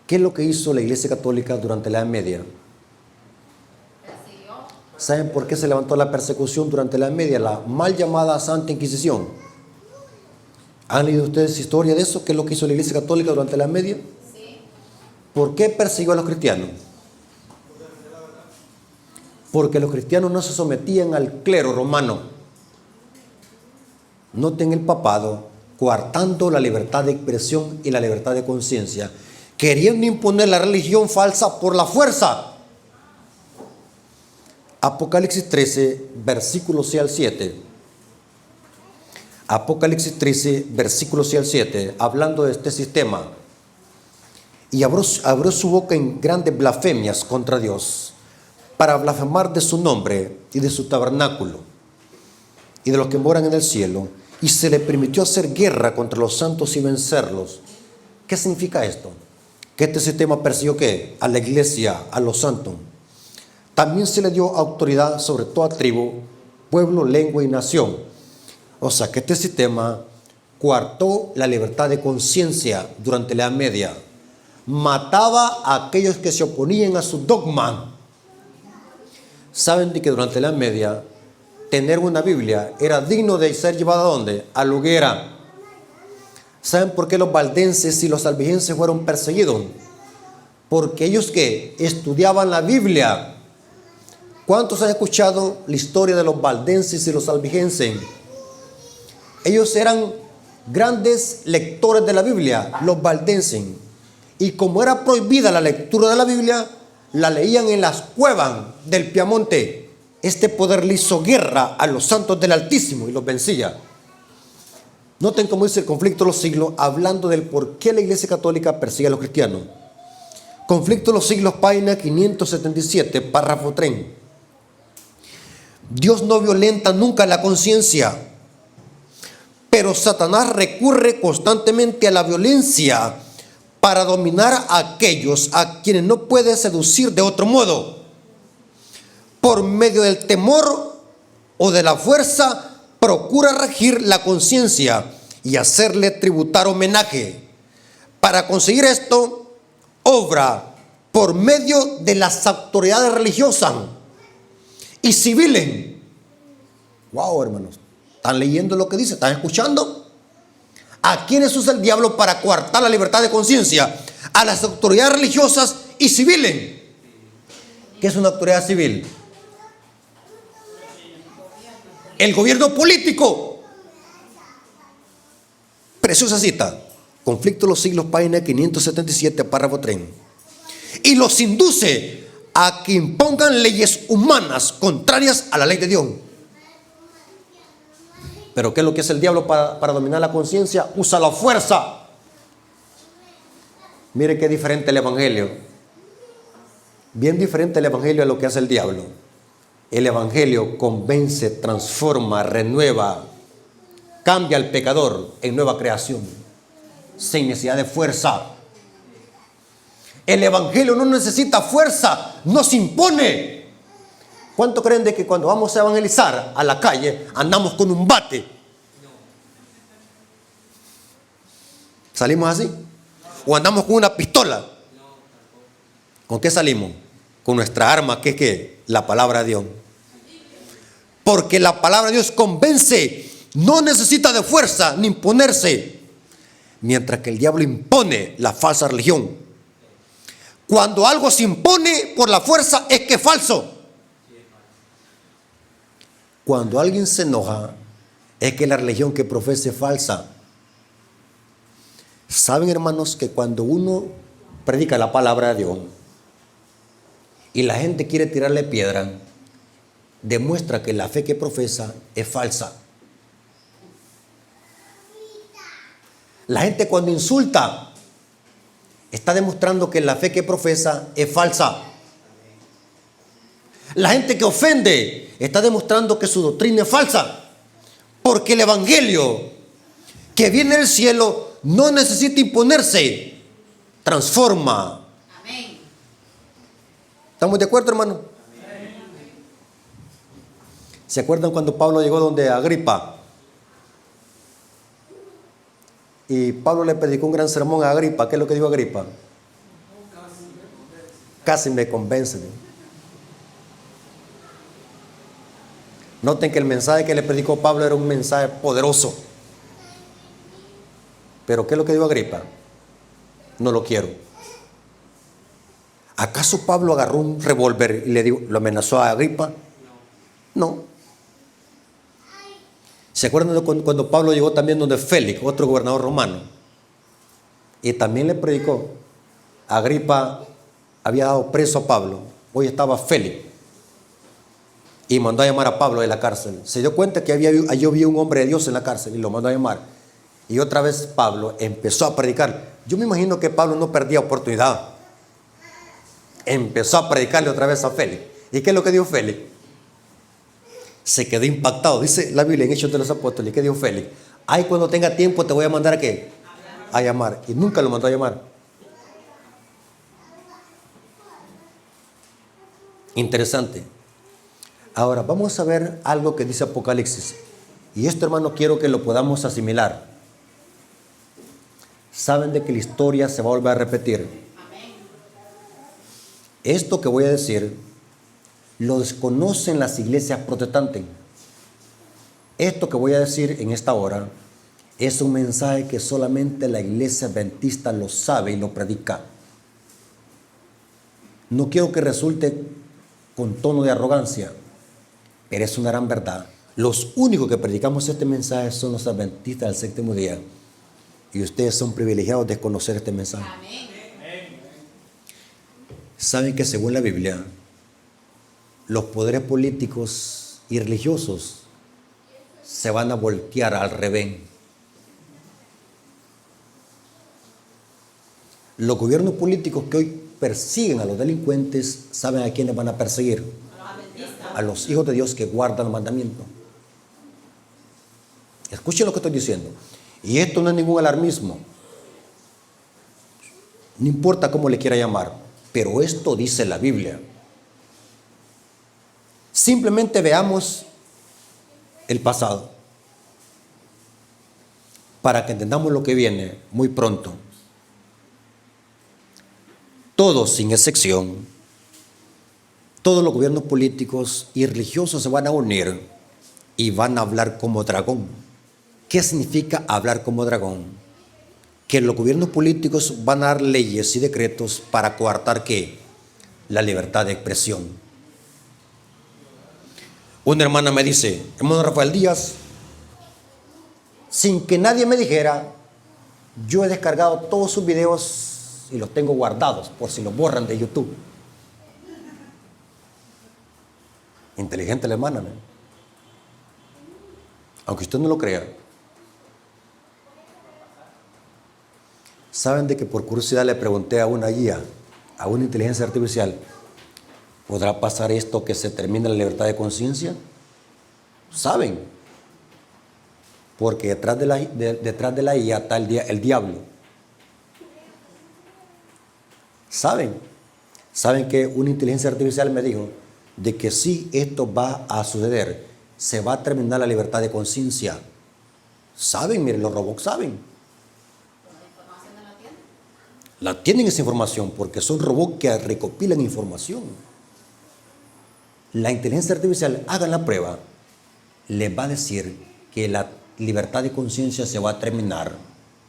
¿Qué es lo que hizo la Iglesia Católica durante la Edad Media? ¿Saben por qué se levantó la persecución durante la Edad Media? La mal llamada Santa Inquisición. ¿Han leído ustedes historia de eso? ¿Qué es lo que hizo la Iglesia Católica durante la Edad Media? Sí. ¿Por qué persiguió a los cristianos? Porque los cristianos no se sometían al clero romano. Noten el papado coartando la libertad de expresión y la libertad de conciencia, queriendo imponer la religión falsa por la fuerza. Apocalipsis 13, versículos 6 al 7. Apocalipsis 13, versículos 6 al 7, hablando de este sistema. Y abrió su boca en grandes blasfemias contra Dios, para blasfemar de su nombre y de su tabernáculo, y de los que moran en el cielo, y se le permitió hacer guerra contra los santos y vencerlos. ¿Qué significa esto? Que este sistema persiguió ¿qué? A la iglesia, a los santos. También se le dio autoridad sobre toda tribu, pueblo, lengua y nación. O sea que este sistema coartó la libertad de conciencia durante la Edad Media. Mataba a aquellos que se oponían a su dogma. Saben de que durante la Edad Media tener una Biblia era digno de ser llevada ¿a dónde? A la hoguera. ¿Saben por qué los valdenses y los albigenses fueron perseguidos? Porque ellos que estudiaban la Biblia. ¿Cuántos han escuchado la historia de los valdenses y los albigenses? Ellos eran grandes lectores de la Biblia, los valdenses. Y como era prohibida la lectura de la Biblia, la leían en las cuevas del Piamonte. Este poder le hizo guerra a los santos del Altísimo y los vencía. Noten cómo dice el conflicto de los siglos, hablando del por qué la Iglesia Católica persigue a los cristianos. Conflicto de los siglos, página 577, párrafo 3. Dios no violenta nunca la conciencia, pero Satanás recurre constantemente a la violencia para dominar a aquellos a quienes no puede seducir de otro modo. Por medio del temor o de la fuerza, procura regir la conciencia y hacerle tributar homenaje. Para conseguir esto, obra por medio de las autoridades religiosas y civiles. Wow, hermanos, ¿están leyendo lo que dice? ¿Están escuchando? ¿A quiénes usa el diablo para coartar la libertad de conciencia? A las autoridades religiosas y civiles. ¿Qué es una autoridad civil? El gobierno político. Preciosa cita. Conflicto de los siglos, página 577, párrafo 3. Y los induce a que impongan leyes humanas contrarias a la ley de Dios. Pero ¿qué es lo que hace el diablo para dominar la conciencia? Usa la fuerza. Mire qué diferente el evangelio. Bien diferente el evangelio a lo que hace el diablo. El evangelio convence, transforma, renueva, cambia al pecador en nueva creación, sin necesidad de fuerza. El evangelio no necesita fuerza, nos impone. ¿Cuánto creen de que cuando vamos a evangelizar a la calle andamos con un bate? ¿Salimos así? ¿O andamos con una pistola? ¿Con qué salimos? Con nuestra arma, que es ¿qué? La palabra de Dios. Porque la palabra de Dios convence, no necesita de fuerza ni imponerse. Mientras que el diablo impone la falsa religión. Cuando algo se impone por la fuerza es que es falso. Cuando alguien se enoja es que la religión que profesa es falsa. Saben, hermanos, que cuando uno predica la palabra de Dios y la gente quiere tirarle piedra, demuestra que la fe que profesa es falsa. La gente cuando insulta está demostrando que la fe que profesa es falsa. La gente que ofende está demostrando que su doctrina es falsa. Porque el evangelio que viene del cielo no necesita imponerse, transforma. Amén. ¿Estamos de acuerdo, hermano? Amén. ¿Se acuerdan cuando Pablo llegó donde Agripa? Y Pablo le predicó un gran sermón a Agripa. ¿Qué es lo que dijo Agripa? Casi me convence. Noten que el mensaje que le predicó Pablo era un mensaje poderoso. Pero ¿qué es lo que dijo Agripa? No lo quiero. ¿Acaso Pablo agarró un revólver y lo amenazó a Agripa? No. ¿Se acuerdan de cuando Pablo llegó también donde Félix, otro gobernador romano? Y también le predicó. Agripa había dado preso a Pablo. Hoy estaba Félix. Y mandó a llamar a Pablo de la cárcel. Se dio cuenta que allí había un hombre de Dios en la cárcel y lo mandó a llamar. Y otra vez Pablo empezó a predicar. Yo me imagino que Pablo no perdía oportunidad. Empezó a predicarle otra vez a Félix. ¿Y qué es lo que dijo Félix? Se quedó impactado. Dice la Biblia en Hechos de los Apóstoles. ¿Qué dijo Félix? Ay, cuando tenga tiempo te voy a mandar ¿a qué? A llamar. Y nunca lo mandó a llamar. Interesante. Ahora vamos a ver algo que dice Apocalipsis. Y esto, hermano, quiero que lo podamos asimilar. Saben de que la historia se va a volver a repetir. Esto que voy a decir lo desconocen las iglesias protestantes. Esto que voy a decir en esta hora Es un mensaje que solamente la iglesia adventista lo sabe y lo predica. No quiero que resulte con tono de arrogancia, pero es una gran verdad. Los únicos que predicamos este mensaje son los adventistas del séptimo día. Y ustedes son privilegiados de conocer este mensaje. Amén. Saben que según la Biblia, los poderes políticos y religiosos se van a voltear al revés. Los gobiernos políticos que hoy persiguen a los delincuentes, ¿saben a quiénes van a perseguir? A los hijos de Dios que guardan los mandamientos. Escuchen lo que estoy diciendo. Y esto no es ningún alarmismo. No importa cómo le quiera llamar, pero esto dice la Biblia. Simplemente veamos el pasado para que entendamos lo que viene muy pronto. Todos, sin excepción, todos los gobiernos políticos y religiosos se van a unir y van a hablar como dragón. ¿Qué significa hablar como dragón? Que los gobiernos políticos van a dar leyes y decretos para coartar ¿qué? La libertad de expresión. Una hermana me dice, hermano Rafael Díaz, sin que nadie me dijera, yo he descargado todos sus videos y los tengo guardados por si los borran de YouTube. Inteligente la hermana, ¿no? Aunque usted no lo crea. ¿Saben de que por curiosidad le pregunté a una guía, a una inteligencia artificial, ¿podrá pasar esto que se termine la libertad de conciencia? ¿Saben? Porque detrás de la IA está el diablo. ¿Saben? ¿Saben que una inteligencia artificial me dijo de que sí, esto va a suceder? Se va a terminar la libertad de conciencia. ¿Saben? Miren, los robots saben. La tienen esa información porque son robots que recopilan información. La inteligencia artificial, hagan la prueba, les va a decir que la libertad de conciencia se va a terminar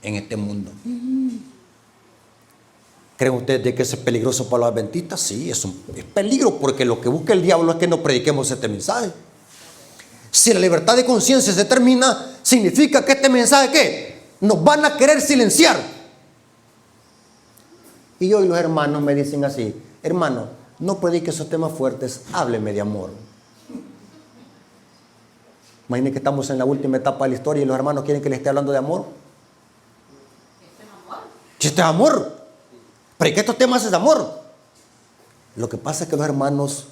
en este mundo. ¿Creen ustedes de que eso es peligroso para los adventistas? Sí, es peligro porque lo que busca el diablo es que no prediquemos este mensaje. Si la libertad de conciencia se termina, significa que este mensaje ¿qué? Nos van a querer silenciar. Y hoy los hermanos me dicen así, hermano, no predique esos temas fuertes, hábleme de amor. Imaginen que estamos en la última etapa de la historia y los hermanos quieren que les esté hablando de amor. ¿Qué es amor? ¿Pero qué estos temas es de amor? Lo que pasa es que los hermanos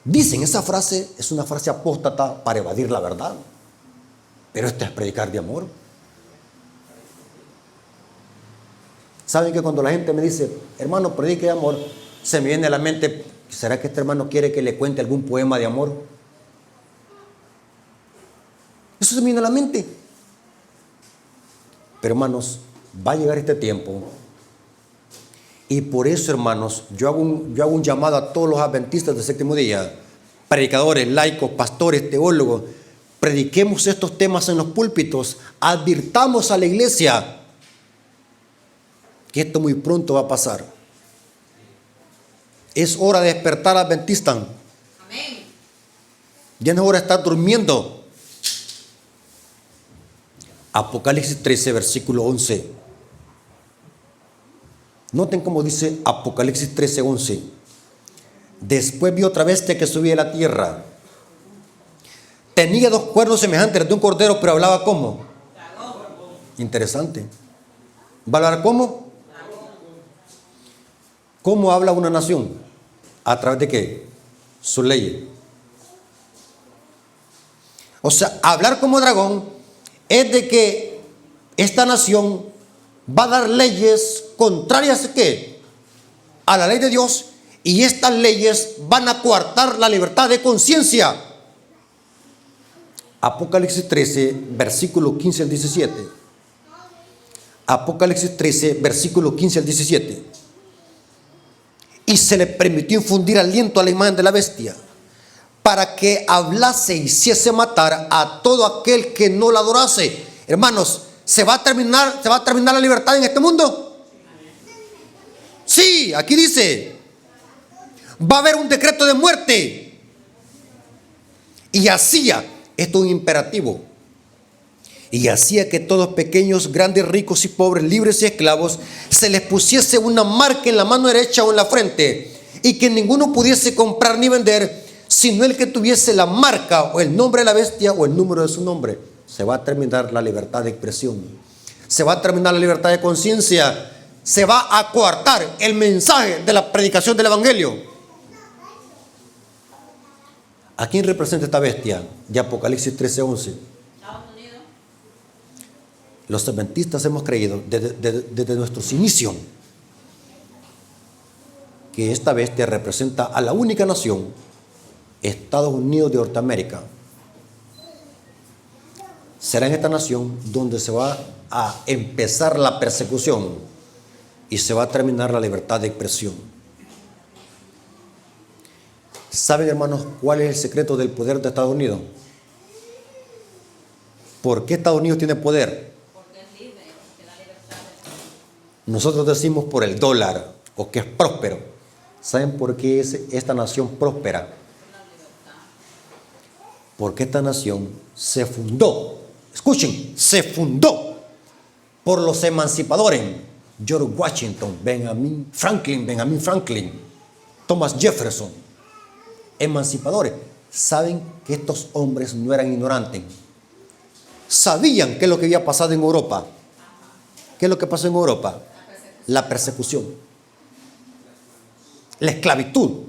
dicen esa frase, es una frase apóstata para evadir la verdad. Pero esto es predicar de amor. ¿Saben que cuando la gente me dice, hermano, predique de amor, se me viene a la mente, ¿será que este hermano quiere que le cuente algún poema de amor? Eso se me viene a la mente. Pero hermanos, va a llegar este tiempo. Y por eso, hermanos, yo hago un llamado a todos los adventistas del séptimo día, predicadores, laicos, pastores, teólogos, prediquemos estos temas en los púlpitos, advirtamos a la iglesia que esto muy pronto va a pasar. Es hora de despertar, adventistas. Amén. Ya no es hora de estar durmiendo. Apocalipsis 13, versículo 11. Noten cómo dice Apocalipsis 13, 11. Después vi otra bestia que subía de la tierra. Tenía 2 cuernos semejantes a los de un cordero, pero hablaba ¿cómo? Interesante. ¿Va a hablar cómo? ¿Cómo habla una nación? ¿A través de qué? Sus leyes. O sea, hablar como dragón es de que esta nación va a dar leyes contrarias ¿qué? A la ley de Dios, y estas leyes van a coartar la libertad de conciencia. Apocalipsis 13, versículo 15 al 17. Apocalipsis 13, versículo 15 al 17. Y se le permitió infundir aliento a la imagen de la bestia, para que hablase y hiciese matar a todo aquel que no la adorase. Hermanos, ¿Se va a terminar la libertad en este mundo? Sí, aquí dice, va a haber un decreto de muerte. Y hacía, esto es un imperativo, y hacía que todos pequeños, grandes, ricos y pobres, libres y esclavos, se les pusiese una marca en la mano derecha o en la frente, y que ninguno pudiese comprar ni vender, sino el que tuviese la marca o el nombre de la bestia o el número de su nombre. Se va a terminar la libertad de expresión, se va a terminar la libertad de conciencia, se va a coartar el mensaje de la predicación del evangelio. ¿A quién representa esta bestia? De Apocalipsis 13:11. Los adventistas hemos creído desde nuestros inicios que esta bestia representa a la única nación, Estados Unidos de Norteamérica. Será en esta nación donde se va a empezar la persecución y se va a terminar la libertad de expresión. ¿Saben, hermanos, cuál es el secreto del poder de Estados Unidos? ¿Por qué Estados Unidos tiene poder? Porque es libre, porque da libertad. Nosotros decimos por el dólar o que es próspero. ¿Saben por qué es esta nación próspera? Porque esta nación se fundó, escuchen, se fundó por los emancipadores: George Washington, Benjamin Franklin, Thomas Jefferson, emancipadores. Saben que estos hombres no eran ignorantes, sabían qué es lo que había pasado en Europa. ¿Qué es lo que pasó en Europa? La persecución, la esclavitud.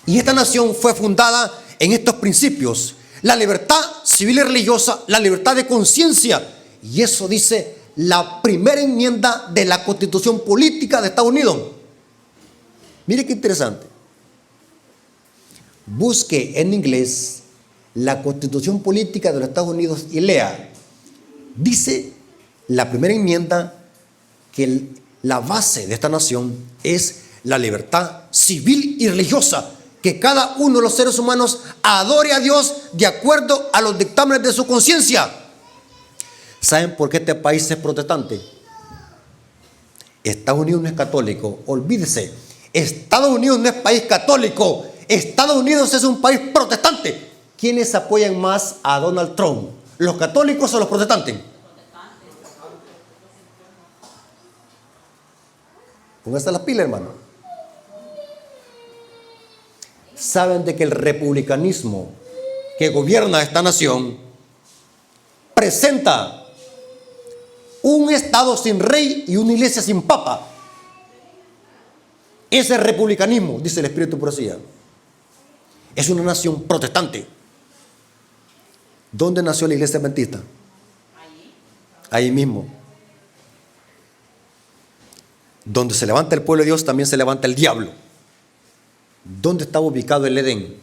Y esta nación fue fundada en estos principios: la libertad civil y religiosa, la libertad de conciencia. Y eso dice la primera enmienda de la Constitución Política de Estados Unidos. Mire qué interesante. Busque en inglés la Constitución Política de los Estados Unidos y lea. Dice la primera enmienda que la base de esta nación es la libertad civil y religiosa, que cada uno de los seres humanos adore a Dios de acuerdo a los dictámenes de su conciencia. ¿Saben por qué este país es protestante? Estados Unidos no es católico, olvídese. Estados Unidos no es país católico, Estados Unidos es un país protestante. ¿Quiénes apoyan más a Donald Trump? ¿Los católicos o los protestantes? Póngase las pilas, hermano. Saben de que el republicanismo que gobierna esta nación presenta un estado sin rey y una iglesia sin papa. Ese republicanismo, dice el Espíritu de Profecía, es una nación protestante. ¿Dónde nació la iglesia adventista? Ahí mismo. Donde se levanta el pueblo de Dios, también se levanta el diablo. ¿Dónde estaba ubicado el Edén?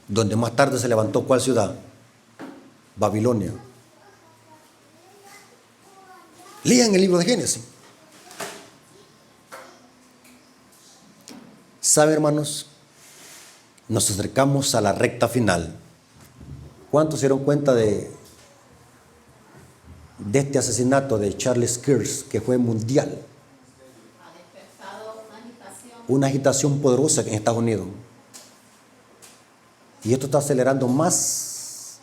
Donde más tarde se levantó ¿cuál ciudad? Babilonia. Lean el libro de Génesis. ¿Saben, hermanos? Nos acercamos a la recta final. ¿Cuántos se dieron cuenta de este asesinato de Charles Kirk, que fue mundial? Ha despertado Una agitación poderosa en Estados Unidos. Y esto está acelerando más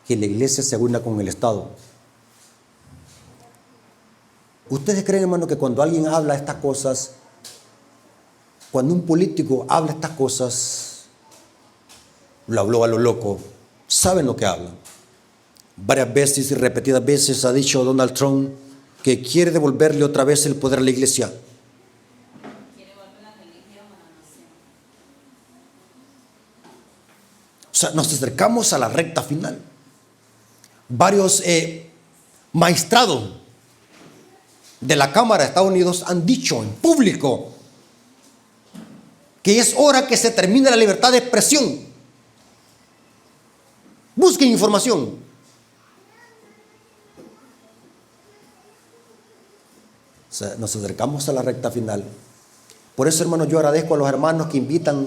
que la iglesia se una con el Estado. ¿Ustedes creen, hermano, que cuando alguien habla estas cosas, cuando un político habla estas cosas, lo habló a lo loco, saben lo que habla? Varias veces y repetidas veces ha dicho Donald Trump que quiere devolverle otra vez el poder a la iglesia. quiere volver la religión a la nación. O sea, nos acercamos a la recta final. Varios maestrados de la Cámara de Estados Unidos han dicho en público que es hora que se termine la libertad de expresión. Busquen información. O sea, nos acercamos a la recta final. Por eso, hermanos, yo agradezco a los hermanos que invitan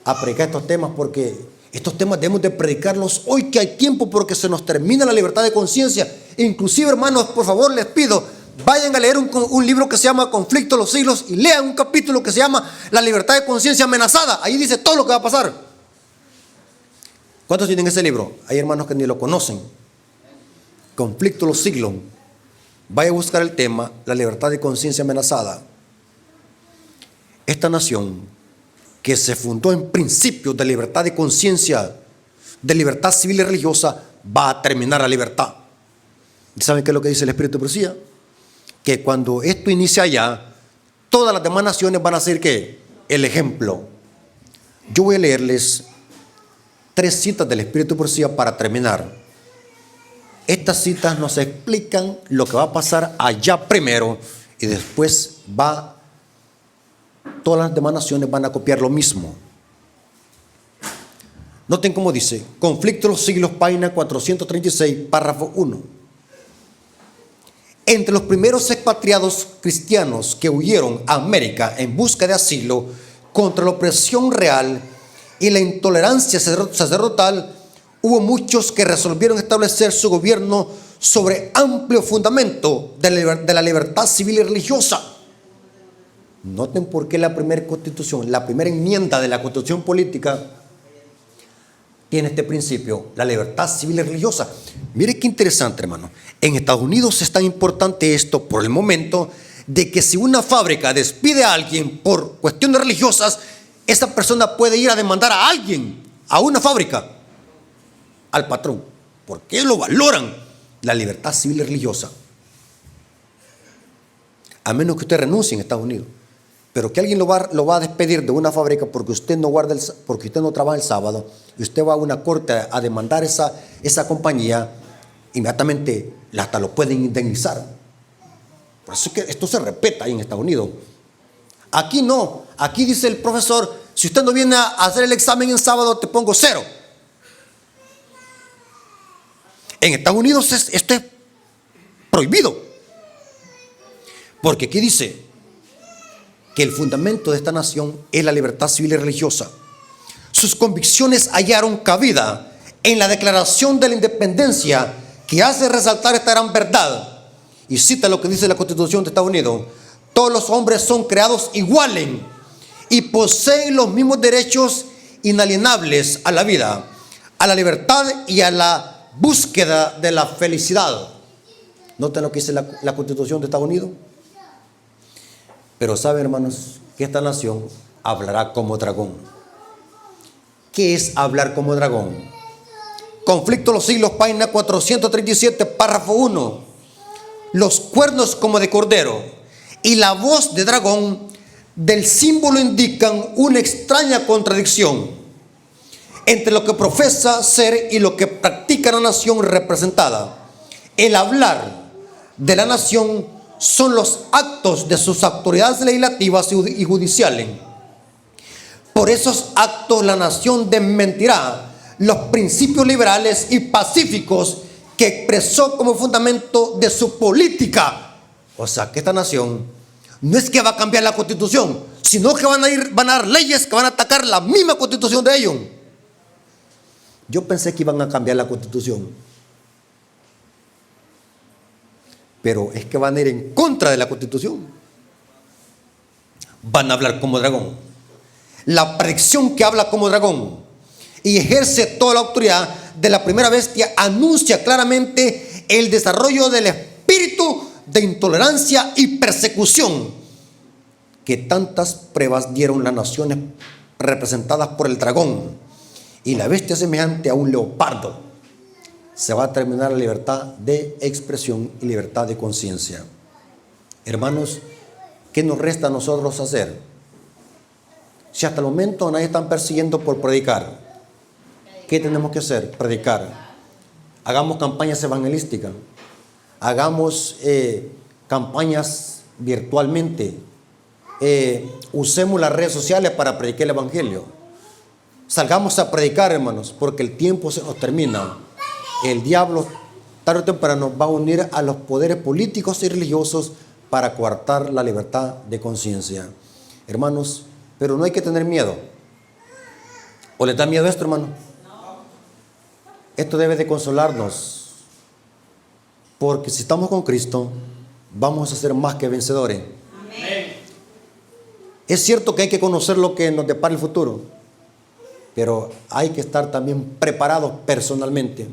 a predicar estos temas, porque Estos temas debemos de predicarlos hoy que hay tiempo, porque se nos termina la libertad de conciencia. Inclusive, hermanos, por favor les pido, vayan a leer un libro que se llama Conflicto de los Siglos y lean un capítulo que se llama La libertad de conciencia amenazada. Ahí dice todo lo que va a pasar. ¿Cuántos tienen ese libro? Hay hermanos que ni lo conocen. Conflicto de los Siglos. Vaya a buscar el tema, la libertad de conciencia amenazada. Esta nación que se fundó en principios de libertad de conciencia, de libertad civil y religiosa, va a terminar la libertad. ¿Y saben qué es lo que dice el Espíritu de Profecía? Que cuando esto inicia allá, todas las demás naciones van a ser ¿qué? El ejemplo. Yo voy a leerles 3 citas del Espíritu de Profecía para terminar. Estas citas nos explican lo que va a pasar allá primero y después todas las demás naciones van a copiar lo mismo. Noten cómo dice, Conflicto de los Siglos, página 436, párrafo 1. Entre los primeros expatriados cristianos que huyeron a América en busca de asilo contra la opresión real y la intolerancia sacerdotal, hubo muchos que resolvieron establecer su gobierno sobre amplio fundamento de la libertad civil y religiosa. Noten por qué la primera constitución, la primera enmienda de la constitución política tiene este principio, la libertad civil y religiosa. Mire qué interesante, hermano. En Estados Unidos es tan importante esto por el momento de que si una fábrica despide a alguien por cuestiones religiosas, esa persona puede ir a demandar a alguien, a una fábrica, al patrón, porque lo valoran, la libertad civil y religiosa. A menos que usted renuncie en Estados Unidos. Pero que alguien lo va a despedir de una fábrica porque usted no trabaja el sábado y usted va a una corte a demandar esa compañía, inmediatamente hasta lo pueden indemnizar. Por eso es que esto se respeta ahí en Estados Unidos. Aquí no, aquí dice el profesor, si usted no viene a hacer el examen en sábado, te pongo 0. En Estados Unidos esto es prohibido. Porque aquí dice que el fundamento de esta nación es la libertad civil y religiosa. Sus convicciones hallaron cabida en la Declaración de la Independencia, que hace resaltar esta gran verdad. Y cita lo que dice la Constitución de Estados Unidos: todos los hombres son creados iguales y poseen los mismos derechos inalienables a la vida, a la libertad y a la búsqueda de la felicidad. ¿Noten lo que dice la Constitución de Estados Unidos? Pero saben, hermanos, que esta nación hablará como dragón. ¿Qué es hablar como dragón? Conflicto de los Siglos, página 437, párrafo 1. Los cuernos como de cordero y la voz de dragón del símbolo indican una extraña contradicción entre lo que profesa ser y lo que practica la nación representada. El hablar de la nación son los actos de sus autoridades legislativas y judiciales. Por esos actos la nación desmentirá los principios liberales y pacíficos que expresó como fundamento de su política. O sea que esta nación no es que va a cambiar la Constitución, sino que van a dar leyes que van a atacar la misma Constitución de ellos. Yo pensé que iban a cambiar la Constitución, pero es que van a ir en contra de la Constitución. Van a hablar como dragón. La predicción que habla como dragón y ejerce toda la autoridad de la primera bestia anuncia claramente el desarrollo del espíritu de intolerancia y persecución que tantas pruebas dieron las naciones representadas por el dragón y la bestia semejante a un leopardo. Se va a terminar la libertad de expresión y libertad de conciencia. Hermanos, ¿qué nos resta a nosotros hacer? Si hasta el momento a nadie están persiguiendo por predicar, ¿qué tenemos que hacer? Predicar. Hagamos campañas evangelísticas. Hagamos campañas virtualmente. Usemos las redes sociales para predicar el evangelio. Salgamos a predicar, hermanos, porque el tiempo se nos termina. El diablo tarde o temprano va a unir a los poderes políticos y religiosos para coartar la libertad de conciencia. Hermanos, pero no hay que tener miedo. ¿O les da miedo esto, hermano? No, Esto debe de consolarnos, porque si estamos con Cristo, vamos a ser más que vencedores. Amén. Es cierto que hay que conocer lo que nos depara el futuro, pero hay que estar también preparados personalmente,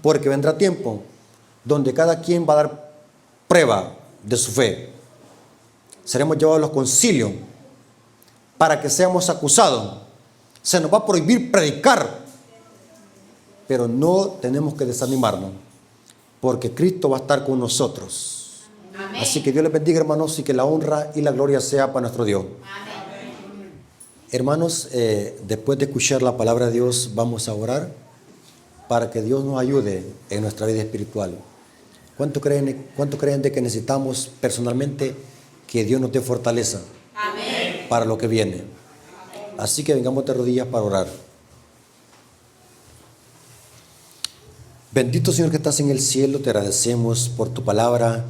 porque vendrá tiempo donde cada quien va a dar prueba de su fe. Seremos llevados a los concilios para que seamos acusados. Se nos va a prohibir predicar, pero no tenemos que desanimarnos, porque Cristo va a estar con nosotros. Amén. Así que Dios les bendiga, hermanos, y que la honra y la gloria sea para nuestro Dios. Amén. Hermanos, después de escuchar la palabra de Dios, vamos a orar para que Dios nos ayude en nuestra vida espiritual. ¿Cuánto creen de que necesitamos personalmente que Dios nos dé fortaleza Amén. para lo que viene? Así que vengamos de rodillas para orar. Bendito Señor que estás en el cielo, te agradecemos por tu palabra,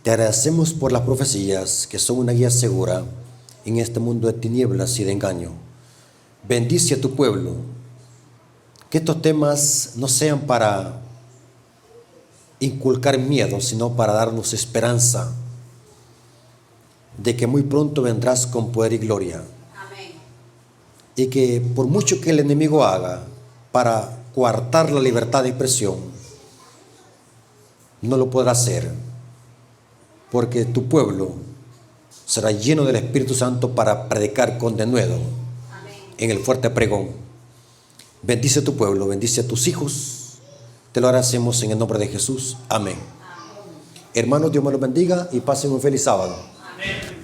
te agradecemos por las profecías que son una guía segura en este mundo de tinieblas y de engaño. Bendice a tu pueblo, que estos temas no sean para inculcar miedo, sino para darnos esperanza de que muy pronto vendrás con poder y gloria. Amén. Y que por mucho que el enemigo haga para coartar la libertad de expresión, no lo podrá hacer, porque tu pueblo será lleno del Espíritu Santo para predicar con denuedo en el fuerte pregón. Bendice a tu pueblo, bendice a tus hijos. Te lo agradecemos en el nombre de Jesús. Amén. Hermanos, Dios me los bendiga y pasen un feliz sábado. Amén.